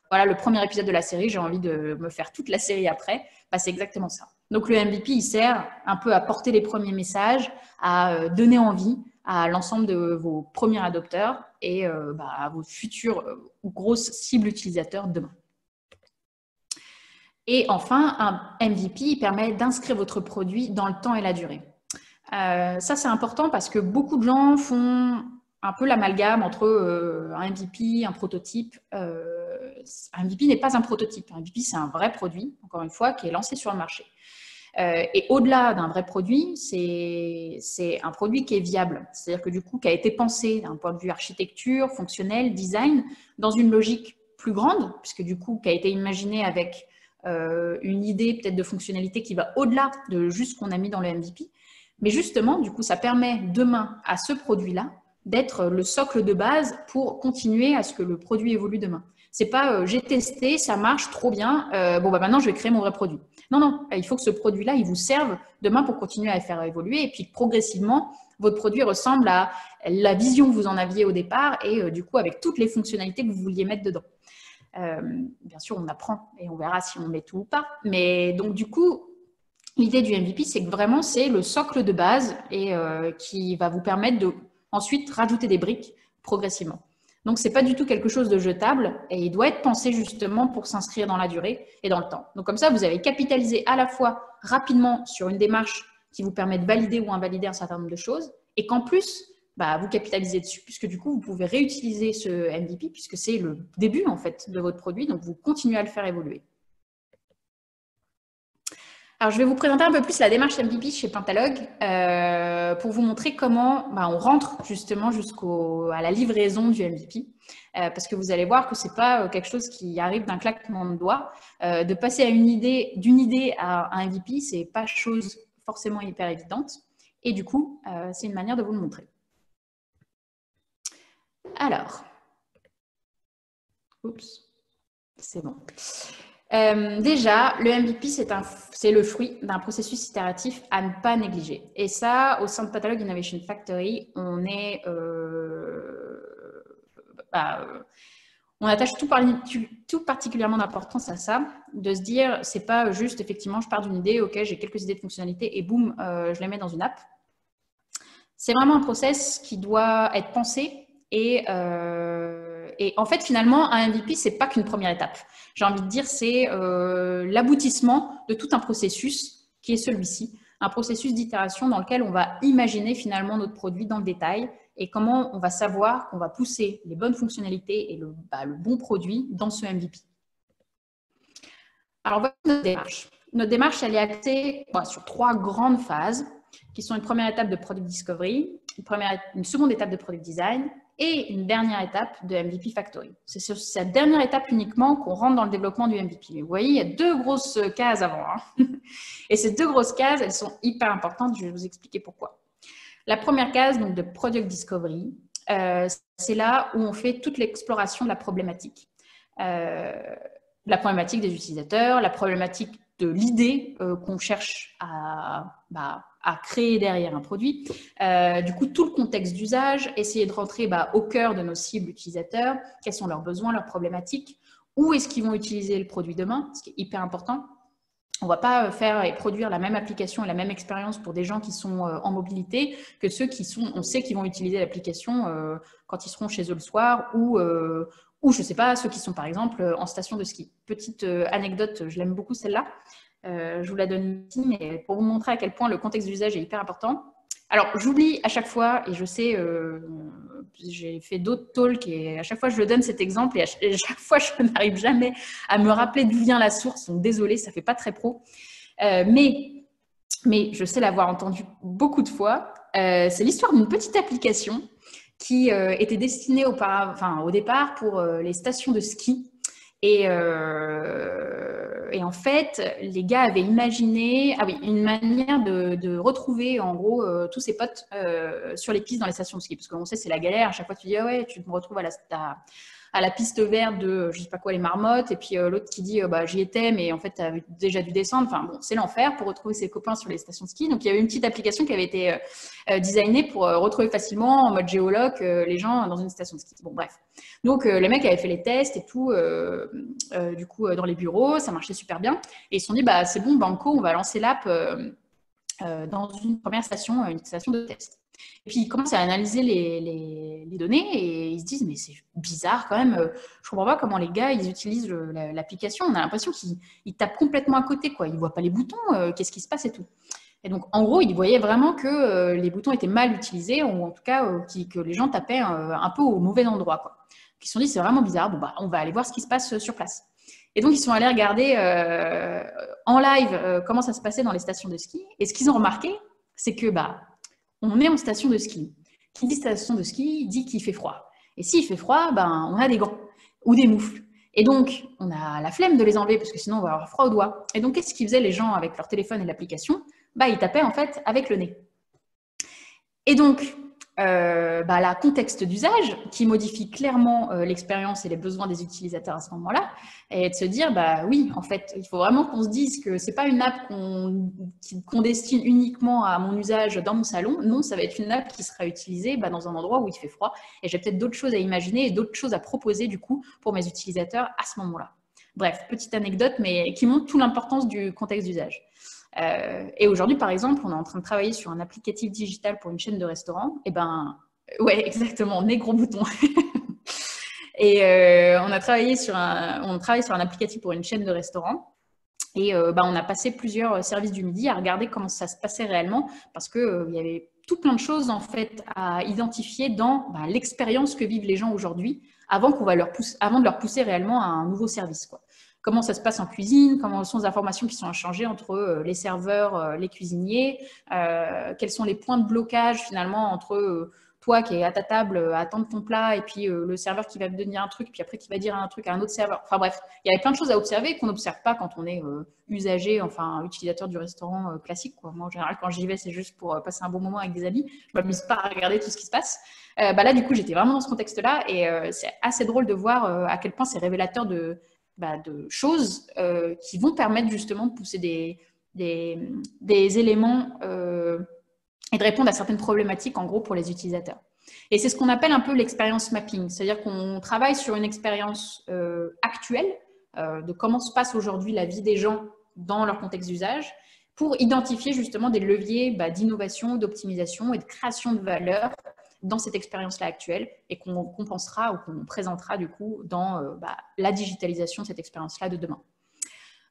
voilà le premier épisode de la série, j'ai envie de me faire toute la série après. C'est exactement ça. Donc, le MVP, il sert un peu à porter les premiers messages, à donner envie à l'ensemble de vos premiers adopteurs et à vos futurs ou grosses cibles utilisateurs demain. Et enfin, un MVP permet d'inscrire votre produit dans le temps et la durée. Ça, c'est important parce que beaucoup de gens font un peu l'amalgame entre un MVP, un prototype. Un MVP n'est pas un prototype. Un MVP, c'est un vrai produit, encore une fois, qui est lancé sur le marché. Et au-delà d'un vrai produit, c'est un produit qui est viable. C'est-à-dire que du coup, qui a été pensé d'un point de vue architecture, fonctionnel, design, dans une logique plus grande, puisque du coup, qui a été imaginé avec une idée peut-être de fonctionnalité qui va au-delà de juste ce qu'on a mis dans le MVP. Mais justement, du coup, ça permet demain à ce produit-là d'être le socle de base pour continuer à ce que le produit évolue demain. C'est pas j'ai testé, ça marche trop bien, maintenant je vais créer mon vrai produit. Non, non, il faut que ce produit-là, il vous serve demain pour continuer à le faire évoluer et puis progressivement, votre produit ressemble à la vision que vous en aviez au départ et du coup avec toutes les fonctionnalités que vous vouliez mettre dedans. Bien sûr, on apprend et on verra si on met tout ou pas. Mais donc du coup, l'idée du MVP, c'est que vraiment, c'est le socle de base et qui va vous permettre de ensuite rajouter des briques progressivement. Donc, ce n'est pas du tout quelque chose de jetable et il doit être pensé justement pour s'inscrire dans la durée et dans le temps. Donc, comme ça, vous avez capitalisé à la fois rapidement sur une démarche qui vous permet de valider ou invalider un certain nombre de choses et qu'en plus, vous capitalisez dessus puisque du coup, vous pouvez réutiliser ce MVP puisque c'est le début en fait de votre produit. Donc, vous continuez à le faire évoluer. Alors, je vais vous présenter un peu plus la démarche MVP chez Pentalog pour vous montrer comment on rentre justement jusqu'à la livraison du MVP. Parce que vous allez voir que ce n'est pas quelque chose qui arrive d'un claquement de doigts. De passer à d'une idée à un MVP, ce n'est pas chose forcément hyper évidente. Et du coup, c'est une manière de vous le montrer. Alors, oups, c'est bon. Déjà, le MVP, c'est le fruit d'un processus itératif à ne pas négliger. Et ça, au sein de Pentalog Innovation Factory, on attache tout particulièrement d'importance à ça, de se dire, c'est pas juste, effectivement, je pars d'une idée, ok, j'ai quelques idées de fonctionnalités et boum, je les mets dans une app. C'est vraiment un process qui doit être pensé et en fait, finalement, un MVP, ce n'est pas qu'une première étape. J'ai envie de dire, c'est l'aboutissement de tout un processus qui est celui-ci, un processus d'itération dans lequel on va imaginer finalement notre produit dans le détail et comment on va savoir qu'on va pousser les bonnes fonctionnalités et le bon produit dans ce MVP. Alors, voilà notre démarche. Notre démarche, elle est axée sur 3 grandes phases qui sont une première étape de Product Discovery, une seconde étape de Product Design et une dernière étape de MVP Factory. C'est sur cette dernière étape uniquement qu'on rentre dans le développement du MVP. Mais vous voyez, il y a 2 grosses cases avant. Et ces 2 grosses cases, elles sont hyper importantes. Je vais vous expliquer pourquoi. La première case donc, de Product Discovery, c'est là où on fait toute l'exploration de la problématique. La problématique des utilisateurs, la problématique de l'idée qu'on cherche à créer derrière un produit. Du coup, tout le contexte d'usage, essayer de rentrer au cœur de nos cibles utilisateurs, quels sont leurs besoins, leurs problématiques, où est-ce qu'ils vont utiliser le produit demain, ce qui est hyper important. On ne va pas faire et produire la même application et la même expérience pour des gens qui sont en mobilité que ceux on sait qu'ils vont utiliser l'application quand ils seront chez eux le soir ou je ne sais pas, ceux qui sont par exemple en station de ski. Petite anecdote, je l'aime beaucoup celle-là. Je vous la donne ici, mais pour vous montrer à quel point le contexte d'usage est hyper important. Alors, j'oublie à chaque fois, et je sais, j'ai fait d'autres talks, et à chaque fois, je donne cet exemple, et à chaque fois, je n'arrive jamais à me rappeler d'où vient la source. Donc, désolée, ça ne fait pas très pro. Mais je sais l'avoir entendu beaucoup de fois. C'est l'histoire d'une petite application qui était destinée au départ pour les stations de ski. Et en fait, les gars avaient imaginé une manière de retrouver en gros tous ses potes sur les pistes dans les stations de ski. Parce qu'on sait, c'est la galère. À chaque fois, tu dis, ah ouais, tu me retrouves à à la piste verte de, je sais pas quoi, les marmottes, et puis l'autre qui dit, bah, j'y étais, mais en fait, tu avais déjà dû descendre. Enfin, bon, c'est l'enfer pour retrouver ses copains sur les stations de ski. Donc, il y avait une petite application qui avait été designée pour retrouver facilement, en mode géoloc, les gens dans une station de ski. Bon, bref. Donc, les mecs avaient fait les tests et tout, du coup, dans les bureaux, ça marchait super bien. Et ils se sont dit, bah, c'est bon, banco, on va lancer l'app dans une première station, une station de test. Et puis, ils commencent à analyser les données et ils se disent, mais c'est bizarre quand même, je comprends pas comment les gars, ils utilisent l'application. On a l'impression qu'ils tapent complètement à côté, quoi. Ils voient pas les boutons, qu'est-ce qui se passe et tout. Et donc, en gros, ils voyaient vraiment que les boutons étaient mal utilisés, ou en tout cas, que les gens tapaient un peu au mauvais endroit, quoi. Donc, ils se sont dit, c'est vraiment bizarre, bon, bah, on va aller voir ce qui se passe sur place. Et donc, ils sont allés regarder en live comment ça se passait dans les stations de ski. Et ce qu'ils ont remarqué, c'est que bah, on est en station de ski. Qui dit station de ski dit qu'il fait froid. Et s'il fait froid, ben, on a des gants ou des moufles. Et donc, on a la flemme de les enlever parce que sinon, on va avoir froid aux doigts. Et donc, qu'est-ce qu'ils faisaient les gens avec leur téléphone et l'application? Bah, ils tapaient en fait avec le nez. Et donc, la contexte d'usage qui modifie clairement l'expérience et les besoins des utilisateurs à ce moment-là, et de se dire, bah oui, en fait, il faut vraiment qu'on se dise que c'est pas une app qu'on destine uniquement à mon usage dans mon salon. Non, ça va être une app qui sera utilisée dans un endroit où il fait froid. Et j'ai peut-être d'autres choses à imaginer et d'autres choses à proposer du coup pour mes utilisateurs à ce moment-là. Bref, petite anecdote, mais qui montre toute l'importance du contexte d'usage. Et aujourd'hui, par exemple, on est en train de travailler sur un applicatif digital pour une chaîne de restaurants. Et ben, ouais, exactement, nez gros bouton. Et on travaille sur un applicatif pour une chaîne de restaurants. Et on a passé plusieurs services du midi à regarder comment ça se passait réellement, parce qu'il y avait tout plein de choses en fait à identifier dans l'expérience que vivent les gens aujourd'hui, avant de leur pousser réellement à un nouveau service, quoi. Comment ça se passe en cuisine, comment sont les informations qui sont échangées entre les serveurs, les cuisiniers, quels sont les points de blocage finalement entre toi qui es à ta table à attendre ton plat et puis le serveur qui va te donner un truc, puis après qui va dire un truc à un autre serveur. Enfin bref, il y avait plein de choses à observer qu'on n'observe pas quand on est usager, enfin utilisateur du restaurant classique, quoi. Moi en général quand j'y vais c'est juste pour passer un bon moment avec des amis, je ne m'amuse pas à regarder tout ce qui se passe. Là du coup j'étais vraiment dans ce contexte-là et c'est assez drôle de voir à quel point c'est révélateur de choses qui vont permettre justement de pousser des éléments et de répondre à certaines problématiques en gros pour les utilisateurs. Et c'est ce qu'on appelle un peu l'expérience mapping, c'est-à-dire qu'on travaille sur une expérience actuelle de comment se passe aujourd'hui la vie des gens dans leur contexte d'usage pour identifier justement des leviers d'innovation, d'optimisation et de création de valeur dans cette expérience-là actuelle et qu'on compensera ou qu'on présentera du coup dans la digitalisation de cette expérience-là de demain.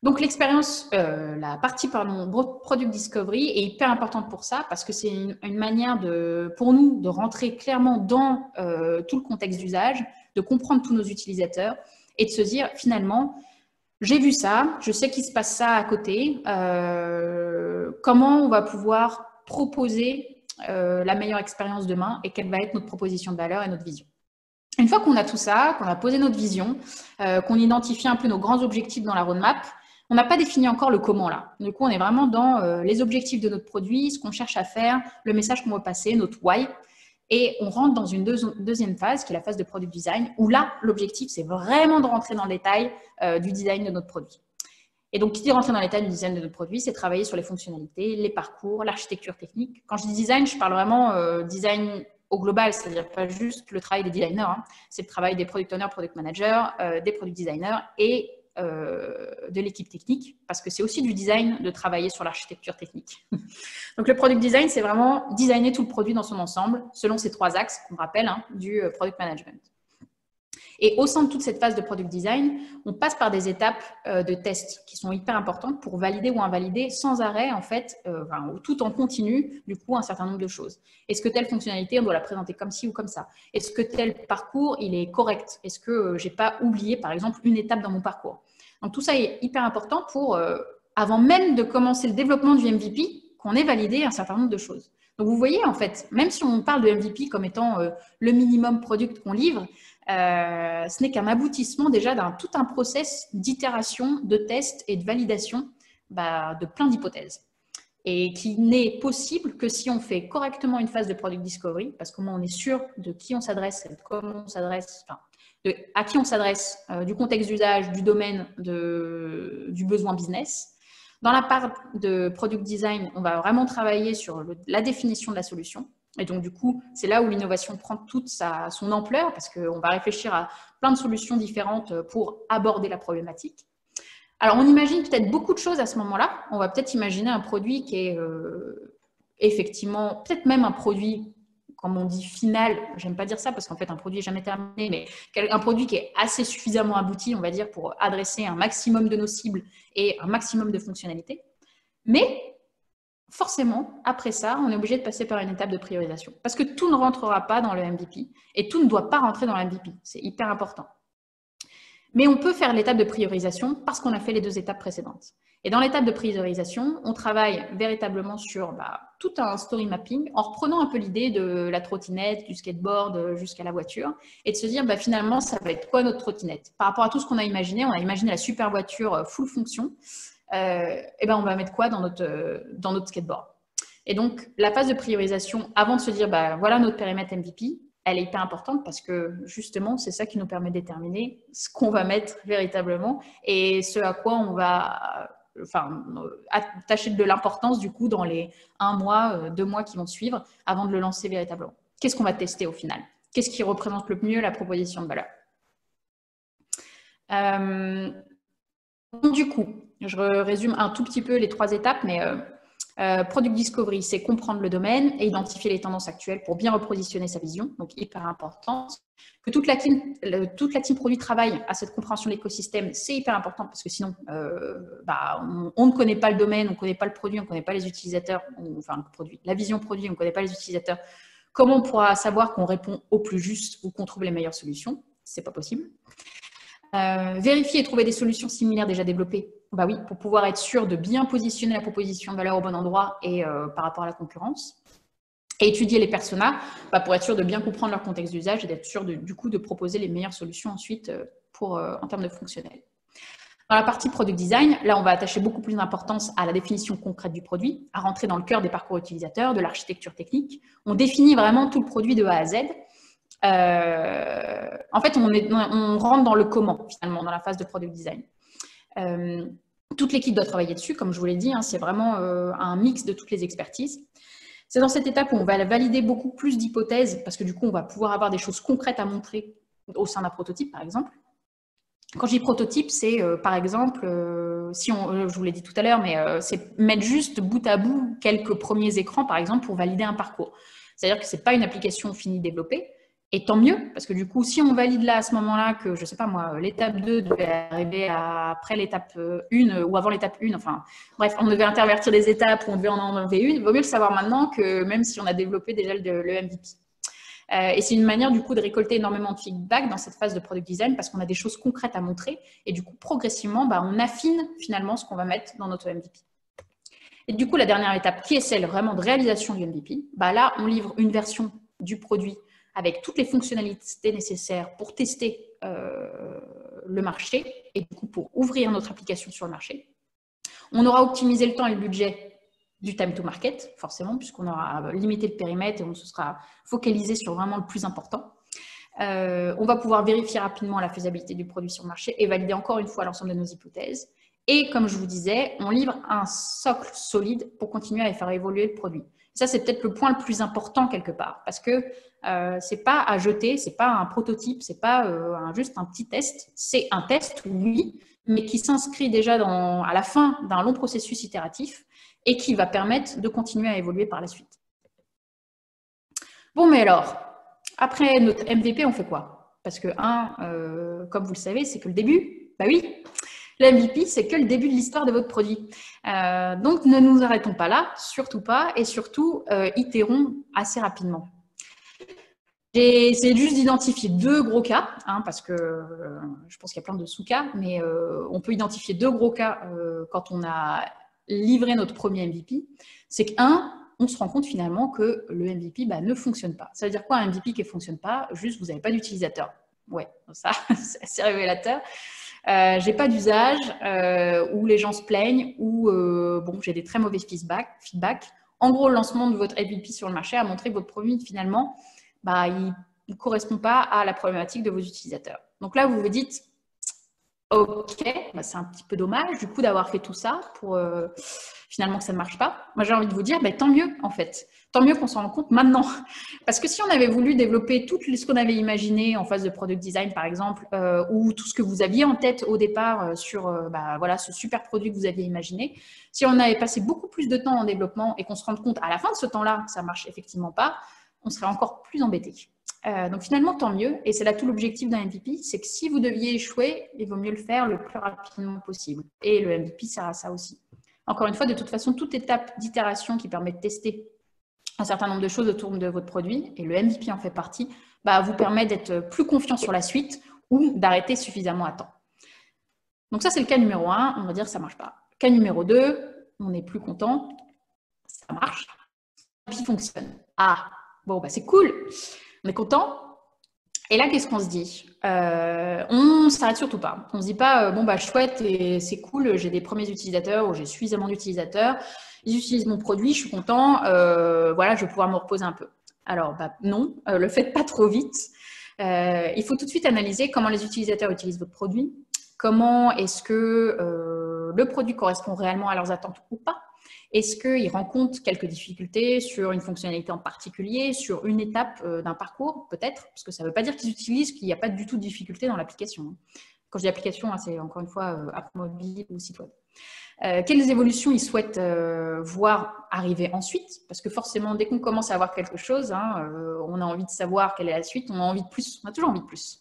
Donc l'expérience, la partie Product Discovery est hyper importante pour ça parce que c'est une manière pour nous de rentrer clairement dans tout le contexte d'usage, de comprendre tous nos utilisateurs et de se dire finalement, j'ai vu ça, je sais qu'il se passe ça à côté, comment on va pouvoir proposer la meilleure expérience demain et quelle va être notre proposition de valeur et notre vision. Une fois qu'on a tout ça, qu'on a posé notre vision, qu'on identifie un peu nos grands objectifs dans la roadmap, on n'a pas défini encore le comment là. Du coup, on est vraiment dans les objectifs de notre produit, ce qu'on cherche à faire, le message qu'on veut passer, notre why. Et on rentre dans une deuxième phase, qui est la phase de product design, où là, l'objectif, c'est vraiment de rentrer dans le détail du design de notre produit. Et donc, qui dit rentrer dans les détails du design de notre produit, c'est travailler sur les fonctionnalités, les parcours, l'architecture technique. Quand je dis design, je parle vraiment design au global, c'est-à-dire pas juste le travail des designers, hein. C'est le travail des product owners, product managers, des product designers et de l'équipe technique, parce que c'est aussi du design de travailler sur l'architecture technique. Donc, le product design, c'est vraiment designer tout le produit dans son ensemble, selon ces trois axes qu'on rappelle du product management. Et au sein de toute cette phase de product design, on passe par des étapes de tests qui sont hyper importantes pour valider ou invalider sans arrêt, en fait, tout en continu, du coup, un certain nombre de choses. Est-ce que telle fonctionnalité, on doit la présenter comme ci ou comme ça? Est-ce que tel parcours, il est correct? Est-ce que j'ai pas oublié, par exemple, une étape dans mon parcours? Donc, tout ça est hyper important pour, avant même de commencer le développement du MVP, qu'on ait validé un certain nombre de choses. Donc, vous voyez, en fait, même si on parle de MVP comme étant le minimum product qu'on livre, ce n'est qu'un aboutissement déjà tout un process d'itération, de test et de validation de plein d'hypothèses. Et qui n'est possible que si on fait correctement une phase de product discovery, parce qu'au moins on est sûr de qui on s'adresse, comment on s'adresse, à qui on s'adresse, du contexte d'usage, du domaine, du besoin business. Dans la part de product design, on va vraiment travailler sur la définition de la solution. Et donc, du coup, c'est là où l'innovation prend toute son ampleur parce qu'on va réfléchir à plein de solutions différentes pour aborder la problématique. Alors, on imagine peut-être beaucoup de choses à ce moment-là. On va peut-être imaginer un produit qui est effectivement, peut-être même un produit, comme on dit, final. J'aime pas dire ça parce qu'en fait, un produit n'est jamais terminé, mais un produit qui est assez suffisamment abouti, on va dire, pour adresser un maximum de nos cibles et un maximum de fonctionnalités. Mais forcément, après ça, on est obligé de passer par une étape de priorisation parce que tout ne rentrera pas dans le MVP et tout ne doit pas rentrer dans le MVP. C'est hyper important. Mais on peut faire l'étape de priorisation parce qu'on a fait les 2 étapes précédentes. Et dans l'étape de priorisation, on travaille véritablement sur tout un story mapping en reprenant un peu l'idée de la trottinette, du skateboard jusqu'à la voiture et de se dire finalement, ça va être quoi notre trottinette? Par rapport à tout ce qu'on a imaginé, on a imaginé la super voiture full fonction. Et on va mettre quoi dans notre skateboard? Et donc, la phase de priorisation, avant de se dire voilà notre périmètre MVP, elle est hyper importante parce que justement, c'est ça qui nous permet de déterminer ce qu'on va mettre véritablement et ce à quoi on va attacher de l'importance du coup dans les 1 mois, 2 mois qui vont suivre avant de le lancer véritablement. Qu'est-ce qu'on va tester au final? Qu'est-ce qui représente le mieux la proposition de valeur? Du coup, je résume un tout petit peu les 3 étapes, mais Product Discovery, c'est comprendre le domaine et identifier les tendances actuelles pour bien repositionner sa vision, donc hyper important. Que toute la team produit travaille à cette compréhension de l'écosystème, c'est hyper important parce que sinon, on ne connaît pas le domaine, on ne connaît pas le produit, on ne connaît pas les utilisateurs, la vision produit, on ne connaît pas les utilisateurs. Comment on pourra savoir qu'on répond au plus juste ou qu'on trouve les meilleures solutions? C'est pas possible. Vérifier et trouver des solutions similaires déjà développées, oui, pour pouvoir être sûr de bien positionner la proposition de valeur au bon endroit et par rapport à la concurrence. Et étudier les personas pour être sûr de bien comprendre leur contexte d'usage et d'être sûr du coup de proposer les meilleures solutions ensuite en termes de fonctionnel. Dans la partie product design, là on va attacher beaucoup plus d'importance à la définition concrète du produit, à rentrer dans le cœur des parcours utilisateurs, de l'architecture technique. On définit vraiment tout le produit de A à Z. En fait, on rentre dans le comment, finalement, dans la phase de product design. Toute l'équipe doit travailler dessus, comme je vous l'ai dit, c'est vraiment un mix de toutes les expertises. C'est dans cette étape où on va valider beaucoup plus d'hypothèses, parce que du coup, on va pouvoir avoir des choses concrètes à montrer au sein d'un prototype, par exemple. Quand je dis prototype, c'est par exemple, je vous l'ai dit tout à l'heure, mais c'est mettre juste bout à bout quelques premiers écrans, par exemple, pour valider un parcours. C'est-à-dire que ce n'est pas une application finie développée. Et tant mieux, parce que du coup, si on valide là, à ce moment-là, que, je ne sais pas moi, l'étape 2 devait arriver après l'étape 1 ou avant l'étape 1, enfin, bref, on devait intervertir des étapes ou on devait en enlever une, il vaut mieux le savoir maintenant que même si on a développé déjà le MVP. Et c'est une manière, du coup, de récolter énormément de feedback dans cette phase de product design parce qu'on a des choses concrètes à montrer et du coup, progressivement, on affine finalement ce qu'on va mettre dans notre MVP. Et du coup, la dernière étape, qui est celle vraiment de réalisation du MVP, là, on livre une version du produit avec toutes les fonctionnalités nécessaires pour tester le marché et du coup pour ouvrir notre application sur le marché. On aura optimisé le temps et le budget du time to market, forcément, puisqu'on aura limité le périmètre et on se sera focalisé sur vraiment le plus important. On va pouvoir vérifier rapidement la faisabilité du produit sur le marché et valider encore une fois l'ensemble de nos hypothèses. Et comme je vous disais, on livre un socle solide pour continuer à faire évoluer le produit. Ça, c'est peut-être le point le plus important quelque part, parce que c'est pas à jeter, c'est pas un prototype, c'est pas juste un petit test. C'est un test, oui, mais qui s'inscrit déjà à la fin d'un long processus itératif et qui va permettre de continuer à évoluer par la suite. Bon, mais alors, après notre MVP, on fait quoi? Parce que, comme vous le savez, c'est que le début. Oui, le MVP, c'est que le début de l'histoire de votre produit. Donc, ne nous arrêtons pas là, surtout pas, et surtout, itérons assez rapidement. J'ai essayé juste d'identifier 2 gros cas, parce que je pense qu'il y a plein de sous-cas, mais on peut identifier 2 gros cas quand on a livré notre premier MVP. C'est qu'un, on se rend compte finalement que le MVP ne fonctionne pas. Ça veut dire quoi un MVP qui ne fonctionne pas? Juste, vous n'avez pas d'utilisateur. Ouais, ça, c'est assez révélateur. J'ai pas d'usage, où les gens se plaignent, ou j'ai des très mauvais feedback. En gros, le lancement de votre MVP sur le marché a montré que votre produit, finalement, il ne correspond pas à la problématique de vos utilisateurs. Donc là, vous vous dites, ok, bah c'est un petit peu dommage du coup d'avoir fait tout ça pour finalement que ça ne marche pas. Moi, j'ai envie de vous dire, bah, tant mieux en fait. Tant mieux qu'on s'en rende compte maintenant. Parce que si on avait voulu développer tout ce qu'on avait imaginé en phase de product design, par exemple, ou tout ce que vous aviez en tête au départ sur bah, voilà, ce super produit que vous aviez imaginé, si on avait passé beaucoup plus de temps en développement et qu'on se rende compte à la fin de ce temps-là que ça ne marche effectivement pas, on serait encore plus embêté. Donc finalement, tant mieux. Et c'est là tout l'objectif d'un MVP, c'est que si vous deviez échouer, il vaut mieux le faire le plus rapidement possible. Et le MVP sert à ça aussi. Encore une fois, de toute façon, toute étape d'itération qui permet de tester un certain nombre de choses autour de votre produit, et le MVP en fait partie, bah, vous permet d'être plus confiant sur la suite ou d'arrêter suffisamment à temps. Donc ça, c'est le cas numéro 1. On va dire que ça ne marche pas. Cas numéro 2, on n'est plus content. Ça marche. Le MVP fonctionne. Ah, bon, bah, c'est cool. On est content. Et là, qu'est-ce qu'on se dit? On ne s'arrête surtout pas. On ne se dit pas, bon, bah, chouette, et c'est cool, j'ai des premiers utilisateurs ou j'ai suffisamment d'utilisateurs, ils utilisent mon produit, je suis content, voilà, je vais pouvoir me reposer un peu. Alors, bah, non, le faites pas trop vite. Il faut tout de suite analyser comment les utilisateurs utilisent votre produit, comment est-ce que le produit correspond réellement à leurs attentes ou pas. Est-ce qu'ils rencontrent quelques difficultés sur une fonctionnalité en particulier, sur une étape d'un parcours, peut-être? Parce que ça ne veut pas dire qu'ils utilisent qu'il n'y a pas du tout de difficulté dans l'application. Quand je dis application, c'est encore une fois app mobile ou site web. Quelles évolutions ils souhaitent voir arriver ensuite? Parce que forcément, dès qu'on commence à avoir quelque chose, on a envie de savoir quelle est la suite, on a envie de plus, on a toujours envie de plus.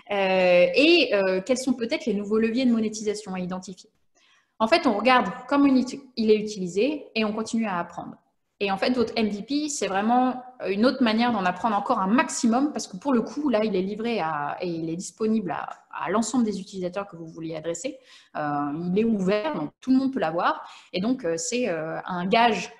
Quels sont peut-être les nouveaux leviers de monétisation à identifier? En fait, on regarde comment il est utilisé et on continue à apprendre. Et en fait, votre MVP, c'est vraiment une autre manière d'en apprendre encore un maximum parce que pour le coup, là, il est livré et il est disponible à l'ensemble des utilisateurs que vous vouliez adresser. Il est ouvert, donc tout le monde peut l'avoir. Et donc, c'est un gage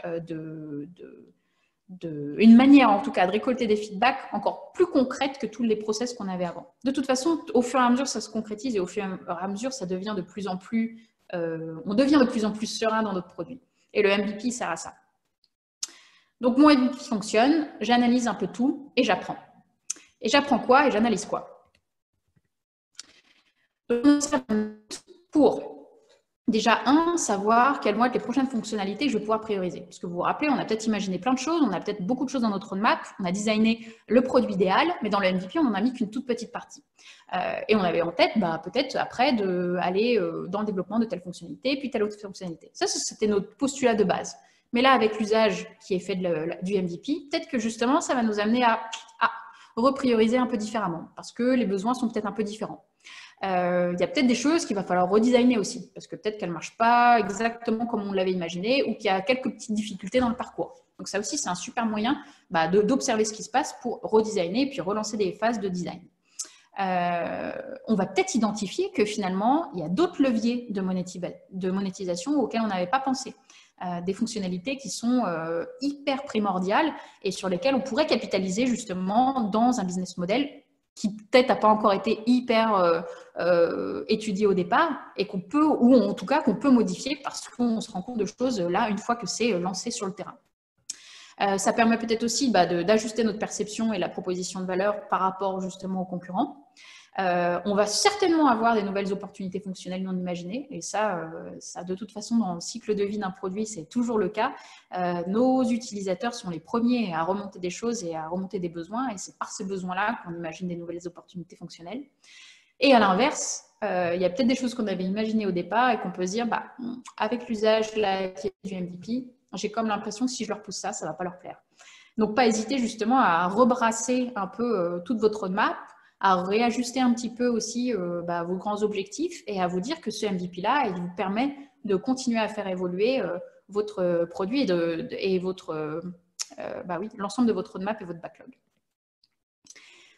une manière en tout cas de récolter des feedbacks encore plus concrètes que tous les process qu'on avait avant. De toute façon, au fur et à mesure, ça se concrétise et au fur et à mesure, ça devient de plus en plus on devient de plus en plus serein dans notre produit. Et le MVP sert à ça. Donc, mon MVP fonctionne, j'analyse un peu tout et j'apprends. Et j'apprends quoi et j'analyse quoi? Pour déjà, savoir quelles vont être les prochaines fonctionnalités que je vais pouvoir prioriser. Parce que vous vous rappelez, on a peut-être imaginé plein de choses, on a peut-être beaucoup de choses dans notre roadmap, on a designé le produit idéal, mais dans le MVP, on n'en a mis qu'une toute petite partie. Et on avait en tête, peut-être après, d'aller dans le développement de telle fonctionnalité, puis telle autre fonctionnalité. Ça, c'était notre postulat de base. Mais là, avec l'usage qui est fait du MVP, peut-être que justement, ça va nous amener à reprioriser un peu différemment, parce que les besoins sont peut-être un peu différents. Il y a peut-être des choses qu'il va falloir redesigner aussi, parce que peut-être qu'elles ne marchent pas exactement comme on l'avait imaginé, ou qu'il y a quelques petites difficultés dans le parcours. Donc ça aussi, c'est un super moyen d'observer ce qui se passe pour redesigner et puis relancer des phases de design. On va peut-être identifier que finalement, il y a d'autres leviers de monétisation auxquels on n'avait pas pensé. Des fonctionnalités qui sont hyper primordiales et sur lesquelles on pourrait capitaliser justement dans un business model qui peut-être n'a pas encore été hyper étudié au départ et qu'on peut, ou en tout cas qu'on peut modifier parce qu'on se rend compte de choses là une fois que c'est lancé sur le terrain. Ça permet peut-être aussi d'ajuster notre perception et la proposition de valeur par rapport justement aux concurrents. On va certainement avoir des nouvelles opportunités fonctionnelles non imaginées et ça de toute façon dans le cycle de vie d'un produit c'est toujours le cas. Nos utilisateurs sont les premiers à remonter des choses et à remonter des besoins et c'est par ces besoins-là qu'on imagine des nouvelles opportunités fonctionnelles. Et à l'inverse, il y a peut-être des choses qu'on avait imaginées au départ et qu'on peut se dire avec l'usage du MVP, j'ai comme l'impression que si je leur pousse ça, ça ne va pas leur plaire. Donc pas hésiter justement à rebrasser un peu toute votre roadmap, à réajuster un petit peu aussi vos grands objectifs et à vous dire que ce MVP-là, il vous permet de continuer à faire évoluer votre produit et l'ensemble de votre roadmap et votre backlog.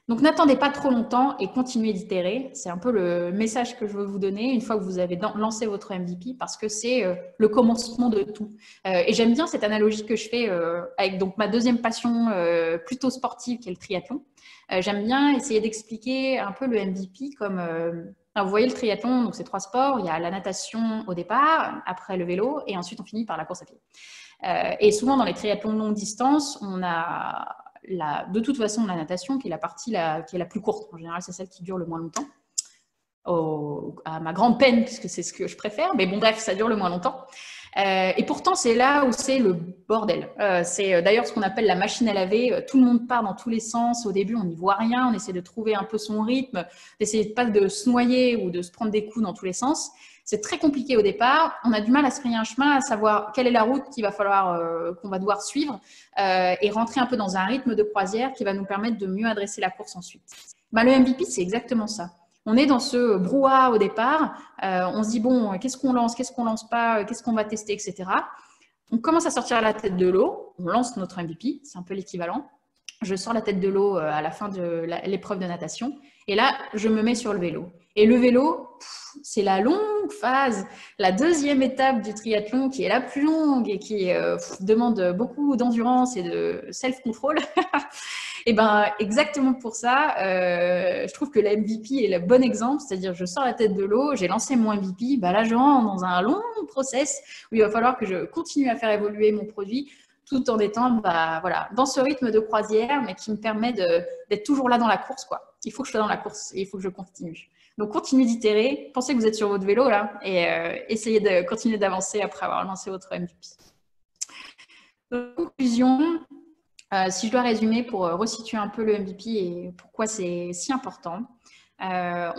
Donc, n'attendez pas trop longtemps et continuez d'itérer. C'est un peu le message que je veux vous donner une fois que vous avez lancé votre MVP parce que c'est le commencement de tout. Et j'aime bien cette analogie que je fais avec donc, ma deuxième passion plutôt sportive qui est le triathlon. J'aime bien essayer d'expliquer un peu le MVP comme… vous voyez le triathlon, donc c'est 3 sports. Il y a la natation au départ, après le vélo et ensuite on finit par la course à pied. Et souvent dans les triathlons longue distance, on a… de toute façon la natation, qui est la partie qui est la plus courte. En général, c'est celle qui dure le moins longtemps. À ma grande peine, puisque c'est ce que je préfère. Mais bon, bref, ça dure le moins longtemps. Et pourtant, c'est là où c'est le bordel. C'est d'ailleurs ce qu'on appelle la machine à laver. Tout le monde part dans tous les sens. Au début, on n'y voit rien. On essaie de trouver un peu son rythme, d'essayer pas de se noyer ou de se prendre des coups dans tous les sens. C'est très compliqué au départ. On a du mal à se frayer un chemin, à savoir quelle est la route qu'on va devoir suivre et rentrer un peu dans un rythme de croisière qui va nous permettre de mieux adresser la course ensuite. Le MVP, c'est exactement ça. On est dans ce brouhaha au départ. On se dit, bon, qu'est-ce qu'on lance pas, qu'est-ce qu'on va tester, etc. On commence à sortir la tête de l'eau. On lance notre MVP, c'est un peu l'équivalent. Je sors la tête de l'eau à la fin de l'épreuve de natation. Et là, je me mets sur le vélo. Et le vélo, c'est la longue phase, la deuxième étape du triathlon qui est la plus longue et qui demande beaucoup d'endurance et de self-control. Et bien, exactement pour ça, je trouve que la MVP est le bon exemple. C'est-à-dire, je sors la tête de l'eau, j'ai lancé mon MVP. Là, je rentre dans un long process où il va falloir que je continue à faire évoluer mon produit tout en étant dans ce rythme de croisière, mais qui me permet d'être toujours là dans la course, quoi. Il faut que je sois dans la course et il faut que je continue. Donc, continuez d'itérer. Pensez que vous êtes sur votre vélo, là, et essayez de continuer d'avancer après avoir lancé votre MVP. Donc, conclusion, si je dois résumer pour resituer un peu le MVP et pourquoi c'est si important, on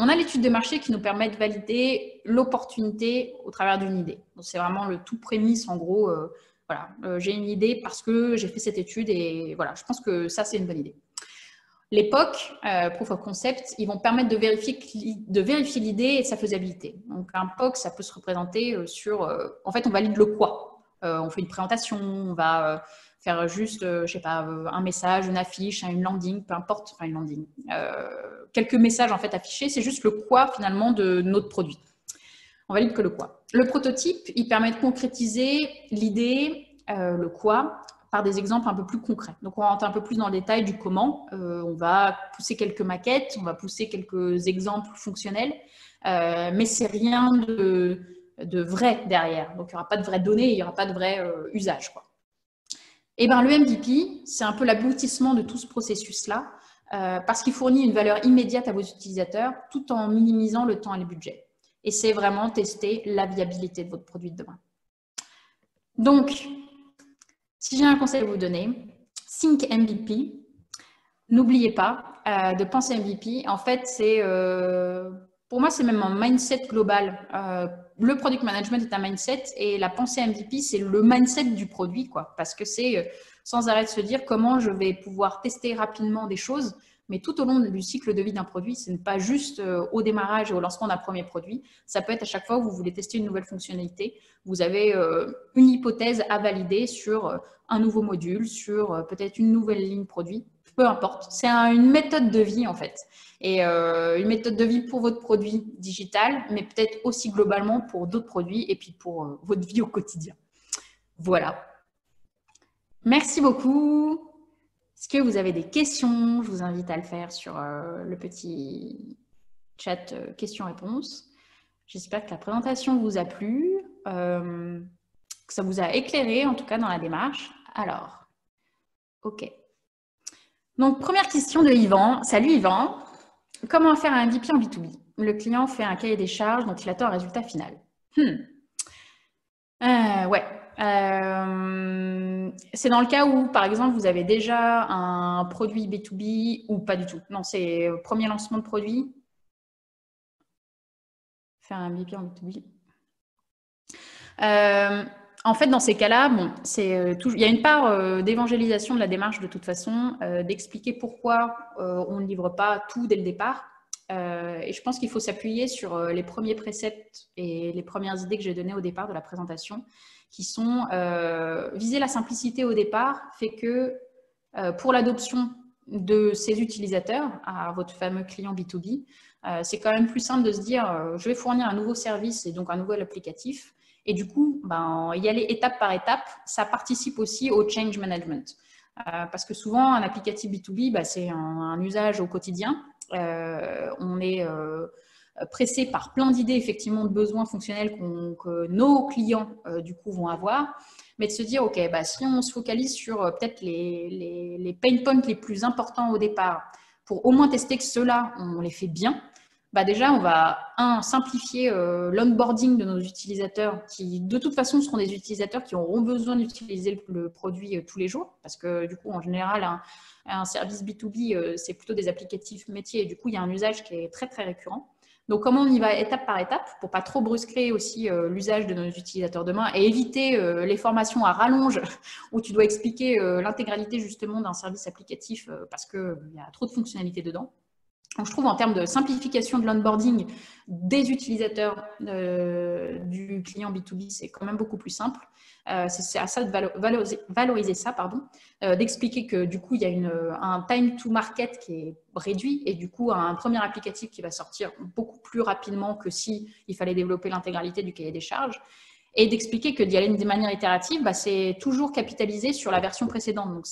a l'étude de marché qui nous permet de valider l'opportunité au travers d'une idée. C'est vraiment le tout prémisse, en gros. J'ai une idée parce que j'ai fait cette étude et voilà, je pense que ça, c'est une bonne idée. Les POC, Proof of Concept, ils vont permettre de vérifier l'idée et sa faisabilité. Donc, un POC, ça peut se représenter en fait, on valide le quoi. On fait une présentation, on va faire juste, je sais pas, un message, une affiche, une landing, peu importe, enfin une landing. Quelques messages, en fait, affichés, c'est juste le quoi, finalement, de notre produit. On valide que le quoi. Le prototype, il permet de concrétiser l'idée, le quoi, par des exemples un peu plus concrets. Donc, on rentre un peu plus dans le détail du comment. On va pousser quelques maquettes, on va pousser quelques exemples fonctionnels, mais c'est rien de vrai derrière. Donc, il n'y aura pas de vraies données, il n'y aura pas de vrai usage, quoi. Et bien, le MVP, c'est un peu l'aboutissement de tout ce processus-là, parce qu'il fournit une valeur immédiate à vos utilisateurs, tout en minimisant le temps et le budget. Et c'est vraiment tester la viabilité de votre produit de demain. Donc, si j'ai un conseil à vous donner, think MVP. N'oubliez pas de penser MVP. En fait, pour moi, c'est même un mindset global. Le product management est un mindset et la pensée MVP, c'est le mindset du produit, quoi. Parce que c'est sans arrêt de se dire comment je vais pouvoir tester rapidement des choses, mais tout au long du cycle de vie d'un produit, ce n'est pas juste au démarrage et au lancement d'un premier produit. Ça peut être à chaque fois où vous voulez tester une nouvelle fonctionnalité. Vous avez une hypothèse à valider sur un nouveau module, sur peut-être une nouvelle ligne produit. Peu importe. C'est une méthode de vie, en fait. Et une méthode de vie pour votre produit digital, mais peut-être aussi globalement pour d'autres produits et puis pour votre vie au quotidien. Voilà. Merci beaucoup. Est-ce que vous avez des questions? Je vous invite à le faire sur le petit chat questions-réponses. J'espère que la présentation vous a plu, que ça vous a éclairé, en tout cas dans la démarche. Alors, OK. Donc, première question de Yvan. Salut Yvan. Comment faire un MVP en B2B? Le client fait un cahier des charges dont il attend un résultat final. Ouais. C'est dans le cas où, par exemple, vous avez déjà un produit B2B ou pas du tout. Non, c'est premier lancement de produit. Faire un MVP en B2B. En fait, dans ces cas-là, bon, il y a une part d'évangélisation de la démarche de toute façon, d'expliquer pourquoi on ne livre pas tout dès le départ. Et je pense qu'il faut s'appuyer sur les premiers préceptes et les premières idées que j'ai données au départ de la présentation, qui sont viser la simplicité au départ, fait que pour l'adoption de ces utilisateurs à votre fameux client B2B, c'est quand même plus simple de se dire je vais fournir un nouveau service et donc un nouvel applicatif. Et du coup, y aller étape par étape, ça participe aussi au change management. Parce que souvent, un applicatif B2B, c'est un usage au quotidien. On est pressés par plein d'idées, effectivement, de besoins fonctionnels que nos clients, du coup, vont avoir. Mais de se dire, OK, bah, si on se focalise sur peut-être les pain points les plus importants au départ, pour au moins tester que ceux-là, on les fait bien, bah déjà, on va, simplifier l'onboarding de nos utilisateurs qui, de toute façon, seront des utilisateurs qui auront besoin d'utiliser le produit tous les jours. Parce que, du coup, en général, un service B2B, c'est plutôt des applicatifs métiers. Et du coup, il y a un usage qui est très, très récurrent. Donc, comment on y va étape par étape pour pas trop brusquer aussi l'usage de nos utilisateurs demain et éviter les formations à rallonge où tu dois expliquer l'intégralité justement d'un service applicatif parce qu'il y a trop de fonctionnalités dedans. Donc, je trouve en termes de simplification de l'onboarding des utilisateurs du client B2B, c'est quand même beaucoup plus simple. C'est à ça de valoriser ça, d'expliquer que du coup, il y a un time to market qui est réduit et du coup, un premier applicatif qui va sortir beaucoup plus rapidement que si il fallait développer l'intégralité du cahier des charges. Et d'expliquer que d'y aller de manière itérative, bah, c'est toujours capitaliser sur la version précédente. Donc,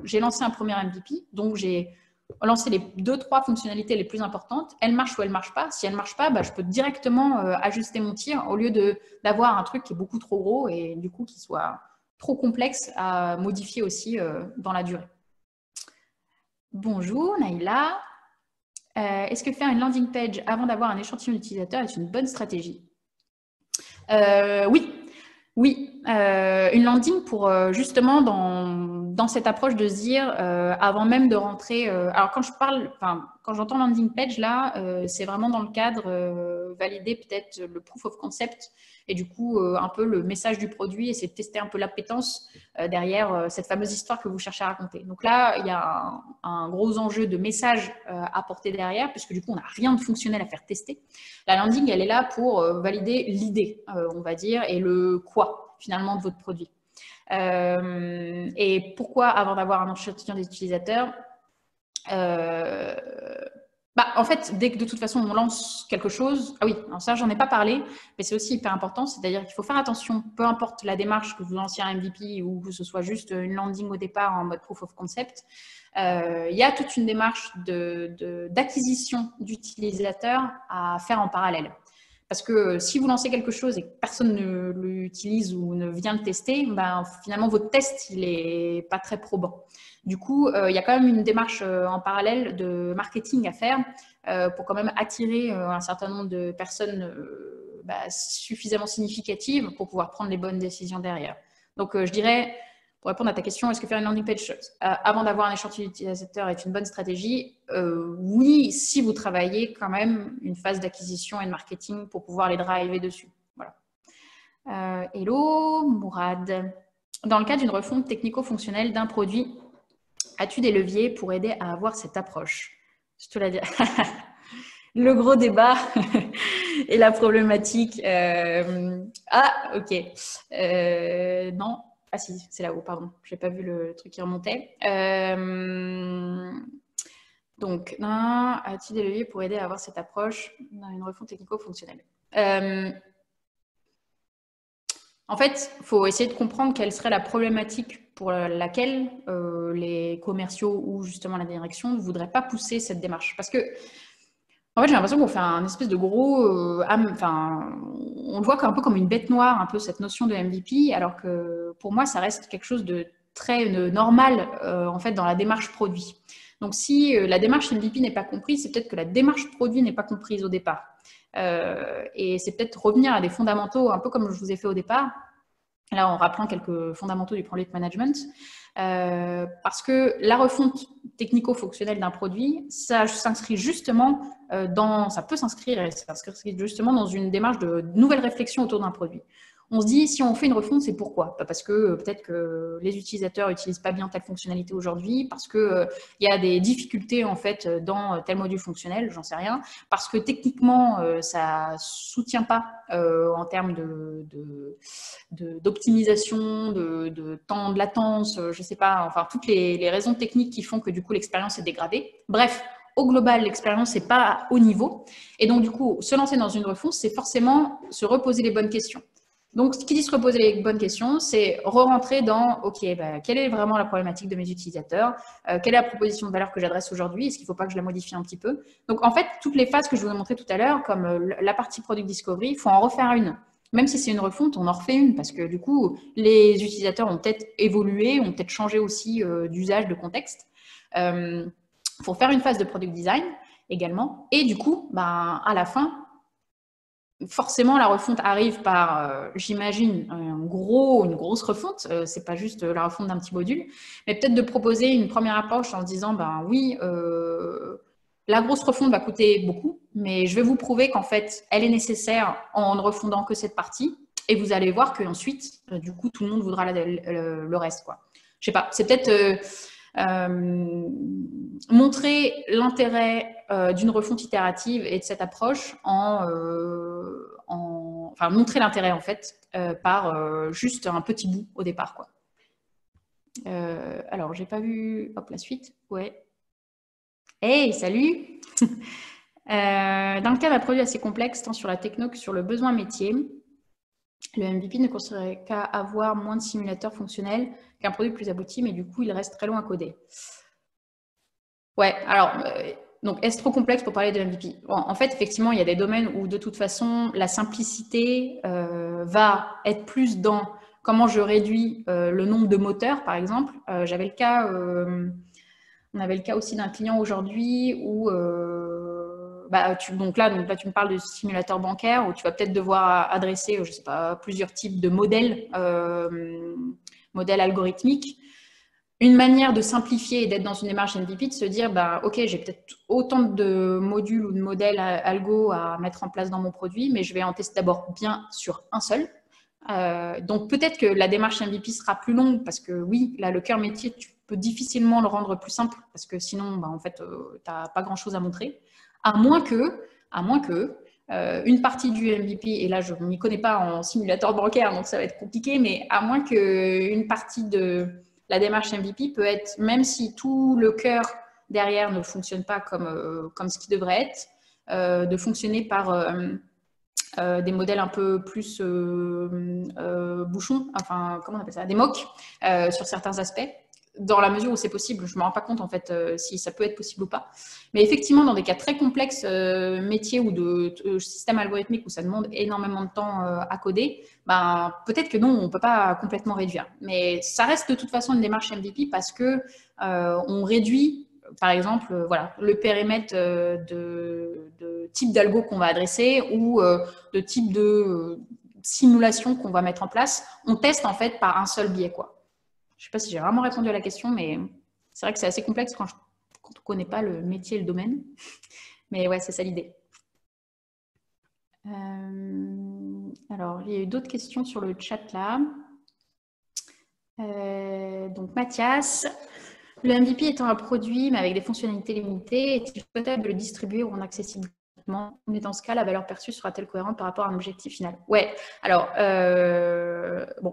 j'ai lancé un premier MVP, donc j'ai lancer les 2-3 fonctionnalités les plus importantes. Elles marchent ou elles ne marchent pas. Si elles ne marchent pas, bah, je peux directement ajuster mon tir au lieu d'avoir un truc qui est beaucoup trop gros et du coup qui soit trop complexe à modifier aussi dans la durée. Bonjour Naïla. Est-ce que faire une landing page avant d'avoir un échantillon d'utilisateurs est une bonne stratégie? Oui. Oui, une landing pour justement dans cette approche de se dire avant même de rentrer. Alors quand j'entends landing page là, c'est vraiment dans le cadre valider peut-être le proof of concept et du coup un peu le message du produit et c'est de tester un peu l'appétence derrière cette fameuse histoire que vous cherchez à raconter. Donc là, il y a un gros enjeu de message à porter derrière puisque du coup on n'a rien de fonctionnel à faire tester. La landing, elle est là pour valider l'idée, on va dire, et le quoi, finalement, de votre produit. Et pourquoi, avant d'avoir un échantillon des utilisateurs en fait, dès que de toute façon, on lance quelque chose… Ah oui, alors ça, j'en ai pas parlé, mais c'est aussi hyper important. C'est-à-dire qu'il faut faire attention, peu importe la démarche, que vous lanciez un MVP ou que ce soit juste une landing au départ en mode proof of concept, il y a toute une démarche d'acquisition d'utilisateurs à faire en parallèle. Parce que si vous lancez quelque chose et que personne ne l'utilise ou ne vient le tester, finalement, votre test, il n'est pas très probant. Du coup, il y a quand même une démarche en parallèle de marketing à faire pour quand même attirer un certain nombre de personnes suffisamment significatives pour pouvoir prendre les bonnes décisions derrière. Donc, je dirais… Pour répondre à ta question, est-ce que faire une landing page avant d'avoir un échantillon d'utilisateurs est une bonne stratégie? Oui, si vous travaillez quand même une phase d'acquisition et de marketing pour pouvoir les driver dessus. Voilà. Hello, Mourad. Dans le cas d'une refonte technico-fonctionnelle d'un produit, as-tu des leviers pour aider à avoir cette approche? Je te la dis. Le gros débat et la problématique. Ok. Non. Ah si, c'est là-haut, pardon. Je n'ai pas vu le truc qui remontait. Donc, as-tu des leviers pour aider à avoir cette approche dans une refonte technico-fonctionnelle? En fait, il faut essayer de comprendre quelle serait la problématique pour laquelle les commerciaux ou justement la direction ne voudraient pas pousser cette démarche. Parce que en fait, j'ai l'impression qu'on fait un espèce de gros… on le voit un peu comme une bête noire, un peu cette notion de MVP, alors que pour moi, ça reste quelque chose de très normal en fait, dans la démarche produit. Donc, si la démarche MVP n'est pas comprise, c'est peut-être que la démarche produit n'est pas comprise au départ. Et c'est peut-être revenir à des fondamentaux, un peu comme je vous ai fait au départ, là en rappelant quelques fondamentaux du product management, parce que la refonte technico-fonctionnelle d'un produit, ça s'inscrit justement ça peut s'inscrire justement dans une démarche de nouvelle réflexion autour d'un produit. On se dit, si on fait une refonte, c'est pourquoi? Parce que peut-être que les utilisateurs n'utilisent pas bien telle fonctionnalité aujourd'hui, parce qu'il y a des difficultés en fait dans tel module fonctionnel, j'en sais rien, parce que techniquement, ça ne soutient pas en termes d'optimisation, de temps de latence, je ne sais pas, enfin toutes les raisons techniques qui font que du coup l'expérience est dégradée. Bref, au global, l'expérience n'est pas au niveau. Et donc, du coup, se lancer dans une refonte, c'est forcément se reposer les bonnes questions. Donc, ce qui dit se reposer les bonnes questions, c'est re-rentrer dans, OK, quelle est vraiment la problématique de mes utilisateurs? Quelle est la proposition de valeur que j'adresse aujourd'hui? Est-ce qu'il ne faut pas que je la modifie un petit peu? Donc, en fait, toutes les phases que je vous ai montrées tout à l'heure, comme la partie Product Discovery, il faut en refaire une. Même si c'est une refonte, on en refait une parce que du coup, les utilisateurs ont peut-être évolué, ont peut-être changé aussi d'usage, de contexte. Pour faire une phase de Product Design également. Et du coup, à la fin, forcément, la refonte arrive par, j'imagine, une grosse refonte. C'est pas juste la refonte d'un petit module, mais peut-être de proposer une première approche en se disant, oui, la grosse refonte va coûter beaucoup, mais je vais vous prouver qu'en fait, elle est nécessaire en ne refondant que cette partie. Et vous allez voir qu'ensuite, du coup, tout le monde voudra le reste, quoi. Je sais pas, c'est peut-être montrer l'intérêt d'une refonte itérative et de cette approche enfin montrer l'intérêt en fait par juste un petit bout au départ, quoi. Alors j'ai pas vu la suite. Ouais. Hey, salut. Dans le cas d'un produit assez complexe tant sur la techno que sur le besoin métier, le MVP ne consisterait qu'à avoir moins de simulateurs fonctionnels qu'un produit plus abouti, mais du coup il reste très long à coder. Ouais, alors, donc est-ce trop complexe pour parler de MVP? Bon, en fait, effectivement, il y a des domaines où de toute façon, la simplicité va être plus dans comment je réduis le nombre de moteurs, par exemple. J'avais le cas, on avait le cas aussi d'un client aujourd'hui où, donc là, tu me parles de simulateur bancaire où tu vas peut-être devoir adresser, je sais pas, plusieurs types de modèles, modèles algorithmiques. Une manière de simplifier et d'être dans une démarche MVP, de se dire, OK, j'ai peut-être autant de modules ou de modèles algo à mettre en place dans mon produit, mais je vais en tester d'abord bien sur un seul. Donc, peut-être que la démarche MVP sera plus longue parce que oui, là, le cœur métier, tu peux difficilement le rendre plus simple parce que sinon, en fait, tu n'as pas grand-chose à montrer. À moins que une partie du MVP, et là, je ne m'y connais pas en simulateur bancaire, donc ça va être compliqué, mais à moins qu'une partie de la démarche MVP peut être, même si tout le cœur derrière ne fonctionne pas comme ce qui devrait être, de fonctionner par des modèles un peu plus bouchons, enfin, comment on appelle ça, des MOOC sur certains aspects, dans la mesure où c'est possible. Je ne me rends pas compte, en fait, si ça peut être possible ou pas. Mais effectivement, dans des cas très complexes, métiers ou de systèmes algorithmiques où ça demande énormément de temps à coder, peut-être que non, on ne peut pas complètement réduire. Mais ça reste de toute façon une démarche MVP parce que on réduit, par exemple, voilà, le périmètre de type d'algo qu'on va adresser ou de type de simulation qu'on va mettre en place. On teste en fait par un seul biais, quoi. Je ne sais pas si j'ai vraiment répondu à la question, mais c'est vrai que c'est assez complexe quand on ne connaît pas le métier et le domaine. Mais ouais, c'est ça l'idée. Alors, il y a eu d'autres questions sur le chat là. Donc, Mathias, le MVP étant un produit, mais avec des fonctionnalités limitées, est-il souhaitable de le distribuer ou rendre accessible? Mais dans ce cas, la valeur perçue sera-t-elle cohérente par rapport à un objectif final? Ouais, alors,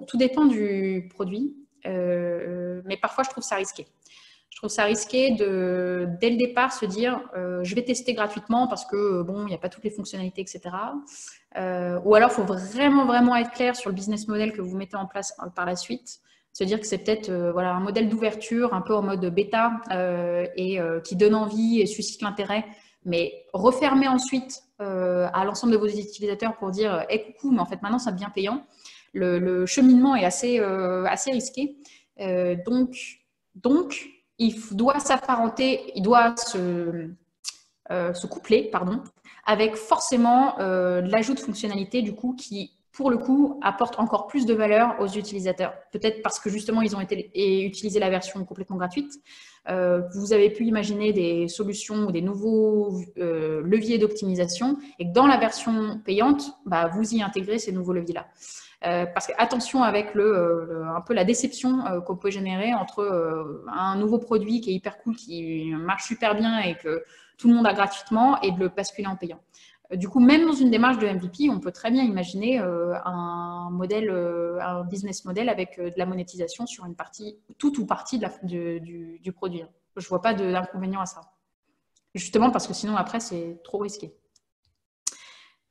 tout dépend du produit, mais parfois, je trouve ça risqué. Je trouve ça risqué dès le départ, se dire je vais tester gratuitement parce que, il n'y a pas toutes les fonctionnalités, etc. Ou alors, il faut vraiment, vraiment être clair sur le business model que vous mettez en place par la suite. Se dire que c'est peut-être un modèle d'ouverture un peu en mode bêta et qui donne envie et suscite l'intérêt, mais refermer ensuite à l'ensemble de vos utilisateurs pour dire coucou, mais en fait maintenant ça devient payant. Le cheminement est assez risqué. Donc, il doit s'apparenter, il doit se coupler, avec forcément l'ajout de fonctionnalités du coup qui pour le coup, apporte encore plus de valeur aux utilisateurs. Peut-être parce que justement, ils ont utilisé la version complètement gratuite. Vous avez pu imaginer des solutions ou des nouveaux leviers d'optimisation et que dans la version payante, vous y intégrez ces nouveaux leviers-là. Parce que attention avec un peu la déception qu'on peut générer entre un nouveau produit qui est hyper cool, qui marche super bien et que tout le monde a gratuitement et de le basculer en payant. Du coup, même dans une démarche de MVP, on peut très bien imaginer un business model avec de la monétisation sur une partie, toute ou partie du produit. Je ne vois pas d'inconvénient à ça. Justement parce que sinon, après, c'est trop risqué.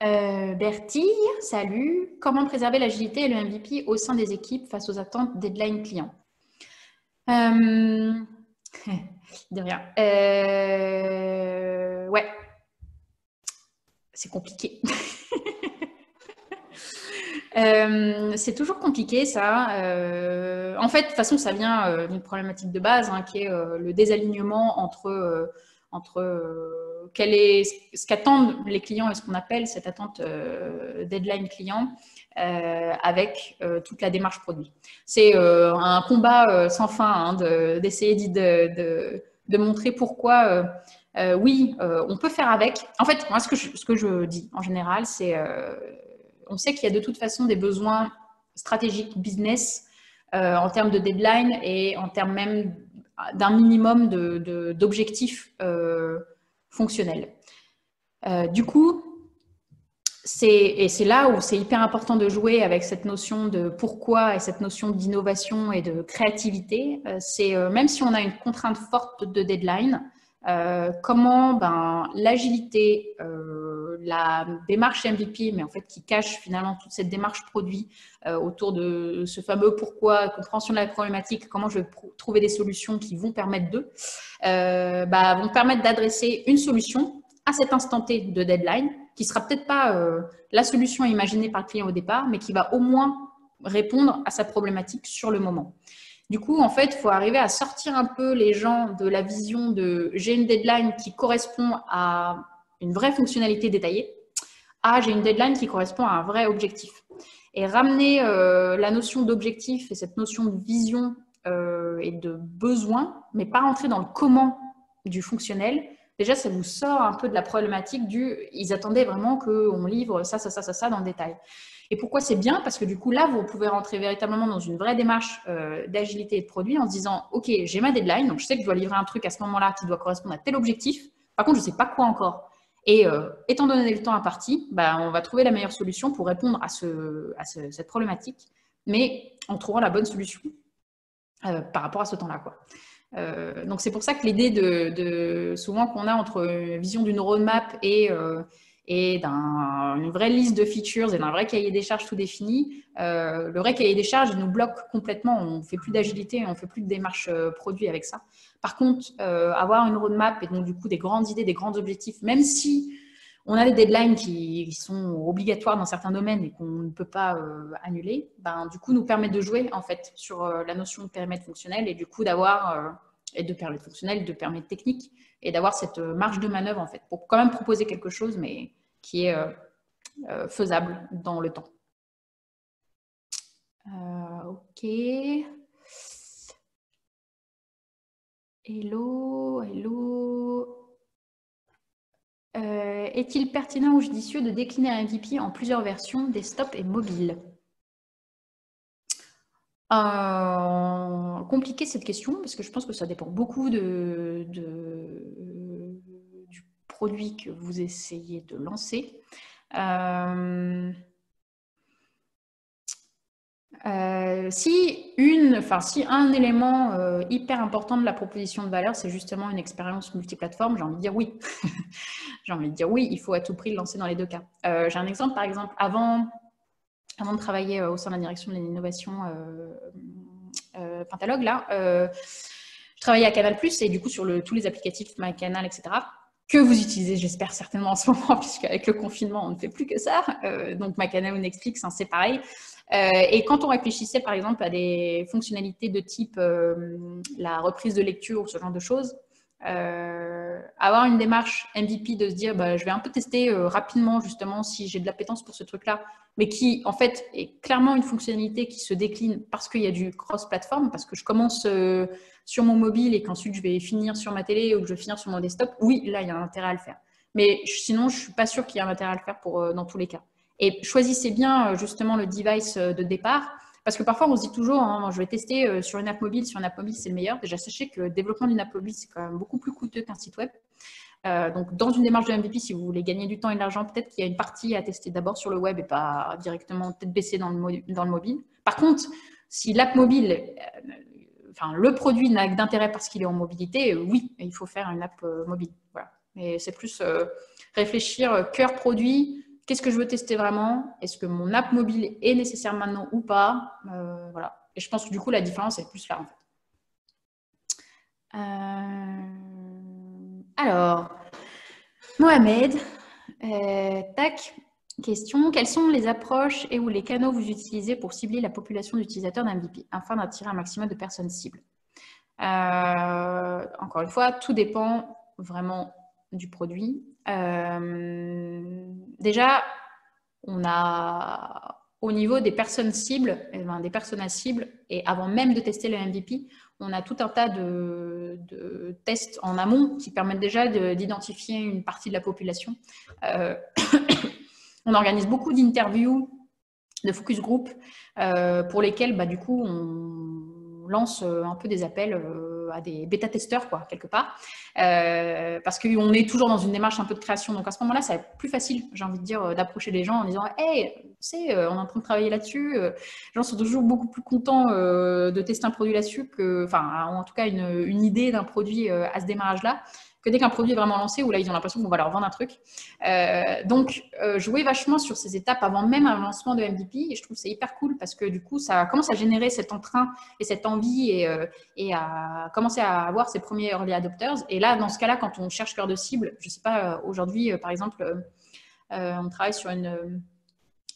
Bertie, salut. Comment préserver l'agilité et le MVP au sein des équipes face aux attentes deadline clients? De rien. Ouais, c'est compliqué. C'est toujours compliqué ça. En fait, de toute façon, ça vient d'une problématique de base hein, qui est le désalignement entre quel est ce qu'attendent les clients et ce qu'on appelle cette attente deadline client avec toute la démarche produit. C'est un combat sans fin hein, d'essayer de montrer pourquoi oui, on peut faire avec. En fait, moi, ce que je dis en général, c'est on sait qu'il y a de toute façon des besoins stratégiques business en termes de deadline et en termes même d'un minimum d'objectifs fonctionnels. Du coup, c'est là où c'est hyper important de jouer avec cette notion de pourquoi et cette notion d'innovation et de créativité. C'est même si on a une contrainte forte de deadline, comment l'agilité, la démarche MVP, mais en fait qui cache finalement toute cette démarche produit autour de ce fameux pourquoi, compréhension de la problématique, comment je vais trouver des solutions qui vont permettre vont permettre d'adresser une solution à cet instant T de deadline, qui sera peut-être pas la solution imaginée par le client au départ, mais qui va au moins répondre à sa problématique sur le moment. Du coup, en fait, il faut arriver à sortir un peu les gens de la vision de j'ai une deadline qui correspond à une vraie fonctionnalité détaillée, à j'ai une deadline qui correspond à un vrai objectif. Et ramener la notion d'objectif et cette notion de vision et de besoin, mais pas rentrer dans le comment du fonctionnel. Déjà, ça vous sort un peu de la problématique ils attendaient vraiment qu'on livre ça dans le détail. Et pourquoi c'est bien? Parce que du coup, là, vous pouvez rentrer véritablement dans une vraie démarche d'agilité et de produit en se disant, OK, j'ai ma deadline, donc je sais que je dois livrer un truc à ce moment-là qui doit correspondre à tel objectif. Par contre, je ne sais pas quoi encore. Et étant donné le temps imparti, on va trouver la meilleure solution pour répondre à cette problématique, mais en trouvant la bonne solution par rapport à ce temps-là, quoi. Donc c'est pour ça que l'idée souvent qu'on a entre vision d'une roadmap et d'une vraie liste de features et d'un vrai cahier des charges tout défini, le vrai cahier des charges il nous bloque complètement, on ne fait plus d'agilité, on ne fait plus de démarche produit avec ça. Par contre, avoir une roadmap et donc du coup des grandes idées, des grands objectifs, même si on a des deadlines qui sont obligatoires dans certains domaines et qu'on ne peut pas annuler, du coup, nous permet de jouer en fait sur la notion de périmètre fonctionnel et du coup d'avoir et de périmètre fonctionnel, de périmètre technique et d'avoir cette marge de manœuvre en fait pour quand même proposer quelque chose, mais qui est faisable dans le temps. Ok. Hello, hello. Est-il pertinent ou judicieux de décliner un MVP en plusieurs versions, desktop et mobile? Compliqué cette question, parce que je pense que ça dépend beaucoup du produit que vous essayez de lancer. Si un élément hyper important de la proposition de valeur, c'est justement une expérience multiplateforme, j'ai envie de dire oui. J'ai envie de dire oui, il faut à tout prix le lancer dans les deux cas. J'ai un exemple, par exemple, avant de travailler au sein de la direction de l'innovation Pentalog, là, je travaillais à Canal+, et du coup sur tous les applicatifs MyCanal, etc., que vous utilisez, j'espère, certainement en ce moment, puisqu'avec le confinement, on ne fait plus que ça. Donc MyCanal ou Netflix, hein, c'est pareil. Et quand on réfléchissait, par exemple, à des fonctionnalités de type la reprise de lecture ou ce genre de choses, avoir une démarche MVP de se dire je vais un peu tester rapidement justement si j'ai de l'appétence pour ce truc-là, mais qui en fait est clairement une fonctionnalité qui se décline parce qu'il y a du cross-platform, parce que je commence sur mon mobile et qu'ensuite je vais finir sur ma télé ou que je vais finir sur mon desktop. Oui, là il y a un intérêt à le faire. Mais sinon, je ne suis pas sûre qu'il y ait un intérêt à le faire dans tous les cas. Et choisissez bien justement le device de départ. Parce que parfois, on se dit toujours, hein, je vais tester sur une app mobile c'est le meilleur. Déjà, sachez que le développement d'une app mobile, c'est quand même beaucoup plus coûteux qu'un site web. Donc, dans une démarche de MVP, si vous voulez gagner du temps et de l'argent, peut-être qu'il y a une partie à tester d'abord sur le web et pas directement peut-être baisser dans le mobile. Par contre, si l'app mobile, le produit n'a d'intérêt parce qu'il est en mobilité, oui, il faut faire une app mobile. Voilà. Mais c'est plus réfléchir cœur produit. qu'est-ce que je veux tester vraiment? Est-ce que mon app mobile est nécessaire maintenant ou pas? Voilà. Et je pense que du coup, la différence est plus là, en fait. Alors, Mohamed, tac, question. Quelles sont les approches et ou les canaux que vous utilisez pour cibler la population d'utilisateurs d'un MVP afin d'attirer un maximum de personnes cibles? Encore une fois, tout dépend vraiment du produit. Déjà, on a au niveau des personnes cibles, des personnes à cible, et avant même de tester le MVP, on a tout un tas de tests en amont qui permettent déjà d'identifier une partie de la population. On organise beaucoup d'interviews, de focus group, pour lesquels, du coup, on lance un peu des appels à des bêta-testeurs, quoi, quelque part, parce qu'on est toujours dans une démarche un peu de création. Donc, à ce moment-là, c'est plus facile, j'ai envie de dire, d'approcher les gens en disant « Hey, tu sais, on est en train de travailler là-dessus. » Les gens sont toujours beaucoup plus contents de tester un produit là-dessus que, enfin, en tout cas, une idée d'un produit à ce démarrage-là, que dès qu'un produit est vraiment lancé, où là, ils ont l'impression qu'on va leur vendre un truc. Donc, jouer vachement sur ces étapes avant même un lancement de MVP, et je trouve que c'est hyper cool parce que du coup, ça commence à générer cet entrain et cette envie et à commencer à avoir ses premiers early adopters. Et là, dans ce cas-là, quand on cherche cœur de cible, je ne sais pas, aujourd'hui, par exemple, on travaille sur une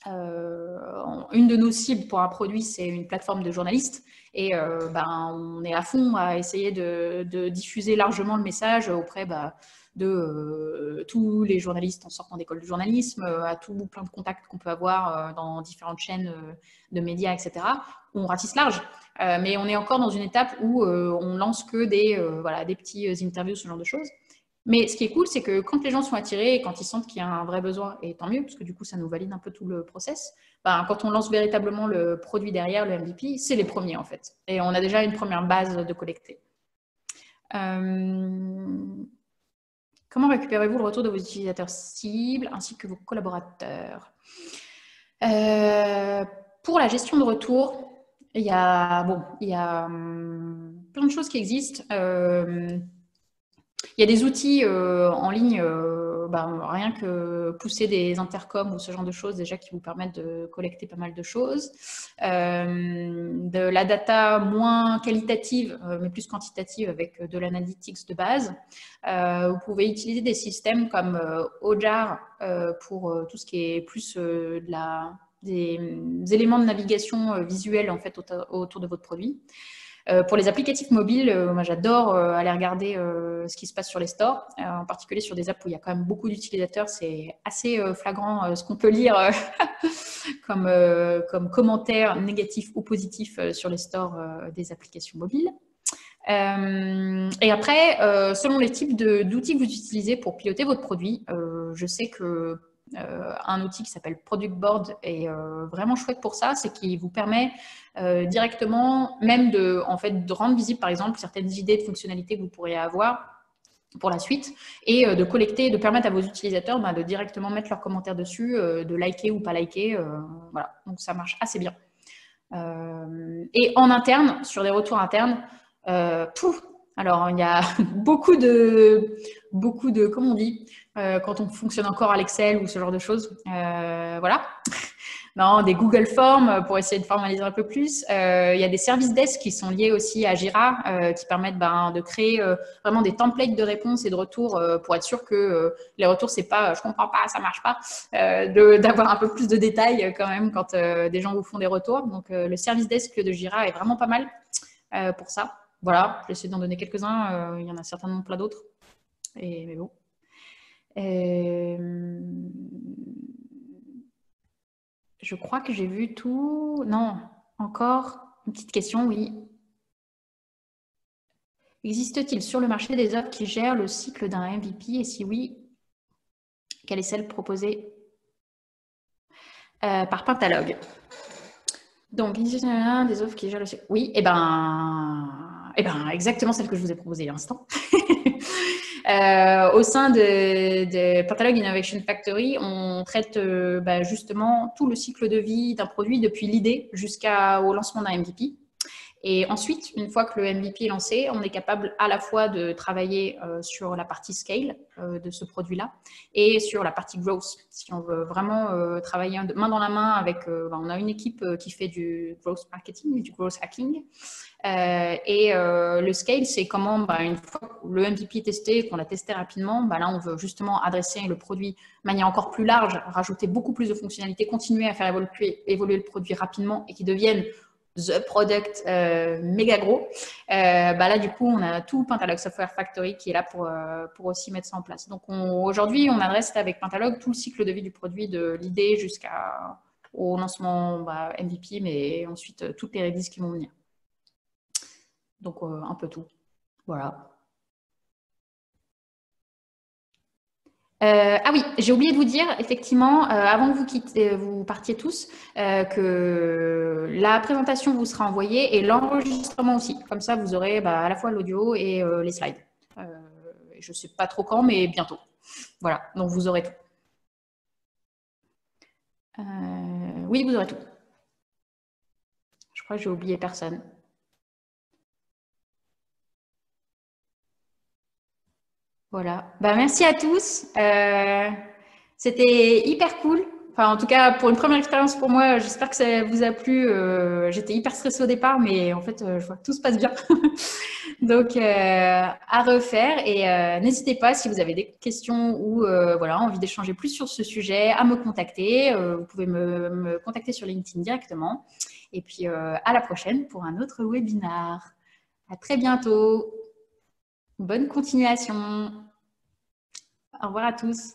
de nos cibles pour un produit, c'est une plateforme de journalistes. Et on est à fond à essayer de diffuser largement le message auprès de tous les journalistes en sortant d'école de journalisme, à tout plein de contacts qu'on peut avoir dans différentes chaînes de médias, etc. On ratisse large. Mais on est encore dans une étape où on lance que des petits interviews, ce genre de choses. Mais ce qui est cool, c'est que quand les gens sont attirés et quand ils sentent qu'il y a un vrai besoin, et tant mieux, parce que du coup, ça nous valide un peu tout le process, quand on lance véritablement le produit derrière, le MVP, c'est les premiers en fait. Et on a déjà une première base de collecter. Comment récupérez-vous le retour de vos utilisateurs cibles ainsi que vos collaborateurs? Pour la gestion de retour, il y a plein de choses qui existent. Il y a des outils en ligne, rien que pousser des intercoms ou ce genre de choses déjà qui vous permettent de collecter pas mal de choses. De la data moins qualitative, mais plus quantitative avec de l'analytics de base. Vous pouvez utiliser des systèmes comme Ojar pour tout ce qui est plus des éléments de navigation visuels en fait, autour de votre produit. Pour les applicatifs mobiles, moi j'adore aller regarder ce qui se passe sur les stores, en particulier sur des apps où il y a quand même beaucoup d'utilisateurs. C'est assez flagrant ce qu'on peut lire comme commentaires négatifs ou positifs sur les stores des applications mobiles. Et après, selon les types d'outils que vous utilisez pour piloter votre produit, je sais que un outil qui s'appelle Product Board est vraiment chouette pour ça, c'est qu'il vous permet directement même de rendre visible par exemple certaines idées de fonctionnalités que vous pourriez avoir pour la suite et de collecter, de permettre à vos utilisateurs de directement mettre leurs commentaires dessus, de liker ou pas liker, voilà, donc ça marche assez bien. Et en interne, sur des retours internes, alors il y a beaucoup de comment on dit, quand on fonctionne encore à l'Excel ou ce genre de choses, voilà. Non, des Google Forms pour essayer de formaliser un peu plus. Il y a des services desk qui sont liés aussi à Jira, qui permettent de créer vraiment des templates de réponses et de retours pour être sûr que les retours, c'est pas je comprends pas, ça marche pas, d'avoir un peu plus de détails quand même quand des gens vous font des retours. Donc le service desk de Jira est vraiment pas mal pour ça. Voilà, j'essaie d'en donner quelques-uns. Il y en a certainement plein d'autres. Mais bon. Je crois que j'ai vu tout. Non, encore une petite question, oui. Existe-t-il sur le marché des offres qui gèrent le cycle d'un MVP? Et si oui, quelle est celle proposée par Pentalogue? Donc, des offres qui gèrent le cycle. Oui, exactement celle que je vous ai proposée à l'instant. Au sein de Pentalogue Innovation Factory, on traite justement tout le cycle de vie d'un produit depuis l'idée jusqu'au lancement d'un MVP. Et ensuite, une fois que le MVP est lancé, on est capable à la fois de travailler sur la partie scale de ce produit-là et sur la partie growth. Si on veut vraiment travailler main dans la main avec, on a une équipe qui fait du growth marketing, du growth hacking. Le scale, c'est comment, une fois que le MVP est testé, qu'on l'a testé rapidement, là, on veut justement adresser le produit de manière encore plus large, rajouter beaucoup plus de fonctionnalités, continuer à faire évoluer le produit rapidement et qu'il devienne the product méga gros. Là, du coup, on a tout Pentalog Software Factory qui est là pour aussi mettre ça en place. Donc, aujourd'hui, on adresse avec Pentalog tout le cycle de vie du produit, de l'idée jusqu'au lancement MVP, mais ensuite toutes les releases qui vont venir. Donc, un peu tout. Voilà. Ah oui, j'ai oublié de vous dire, effectivement, avant que vous partiez tous, que la présentation vous sera envoyée et l'enregistrement aussi. Comme ça, vous aurez à la fois l'audio et les slides. Je ne sais pas trop quand, mais bientôt. Voilà, donc vous aurez tout. Oui, vous aurez tout. Je crois que j'ai oublié personne. Voilà. Merci à tous. C'était hyper cool. Enfin, en tout cas, pour une première expérience pour moi, j'espère que ça vous a plu. J'étais hyper stressée au départ, mais en fait, je vois que tout se passe bien. Donc, à refaire. Et n'hésitez pas, si vous avez des questions ou envie d'échanger plus sur ce sujet, à me contacter. Vous pouvez me contacter sur LinkedIn directement. Et puis, à la prochaine pour un autre webinar. À très bientôt. Bonne continuation. Au revoir à tous.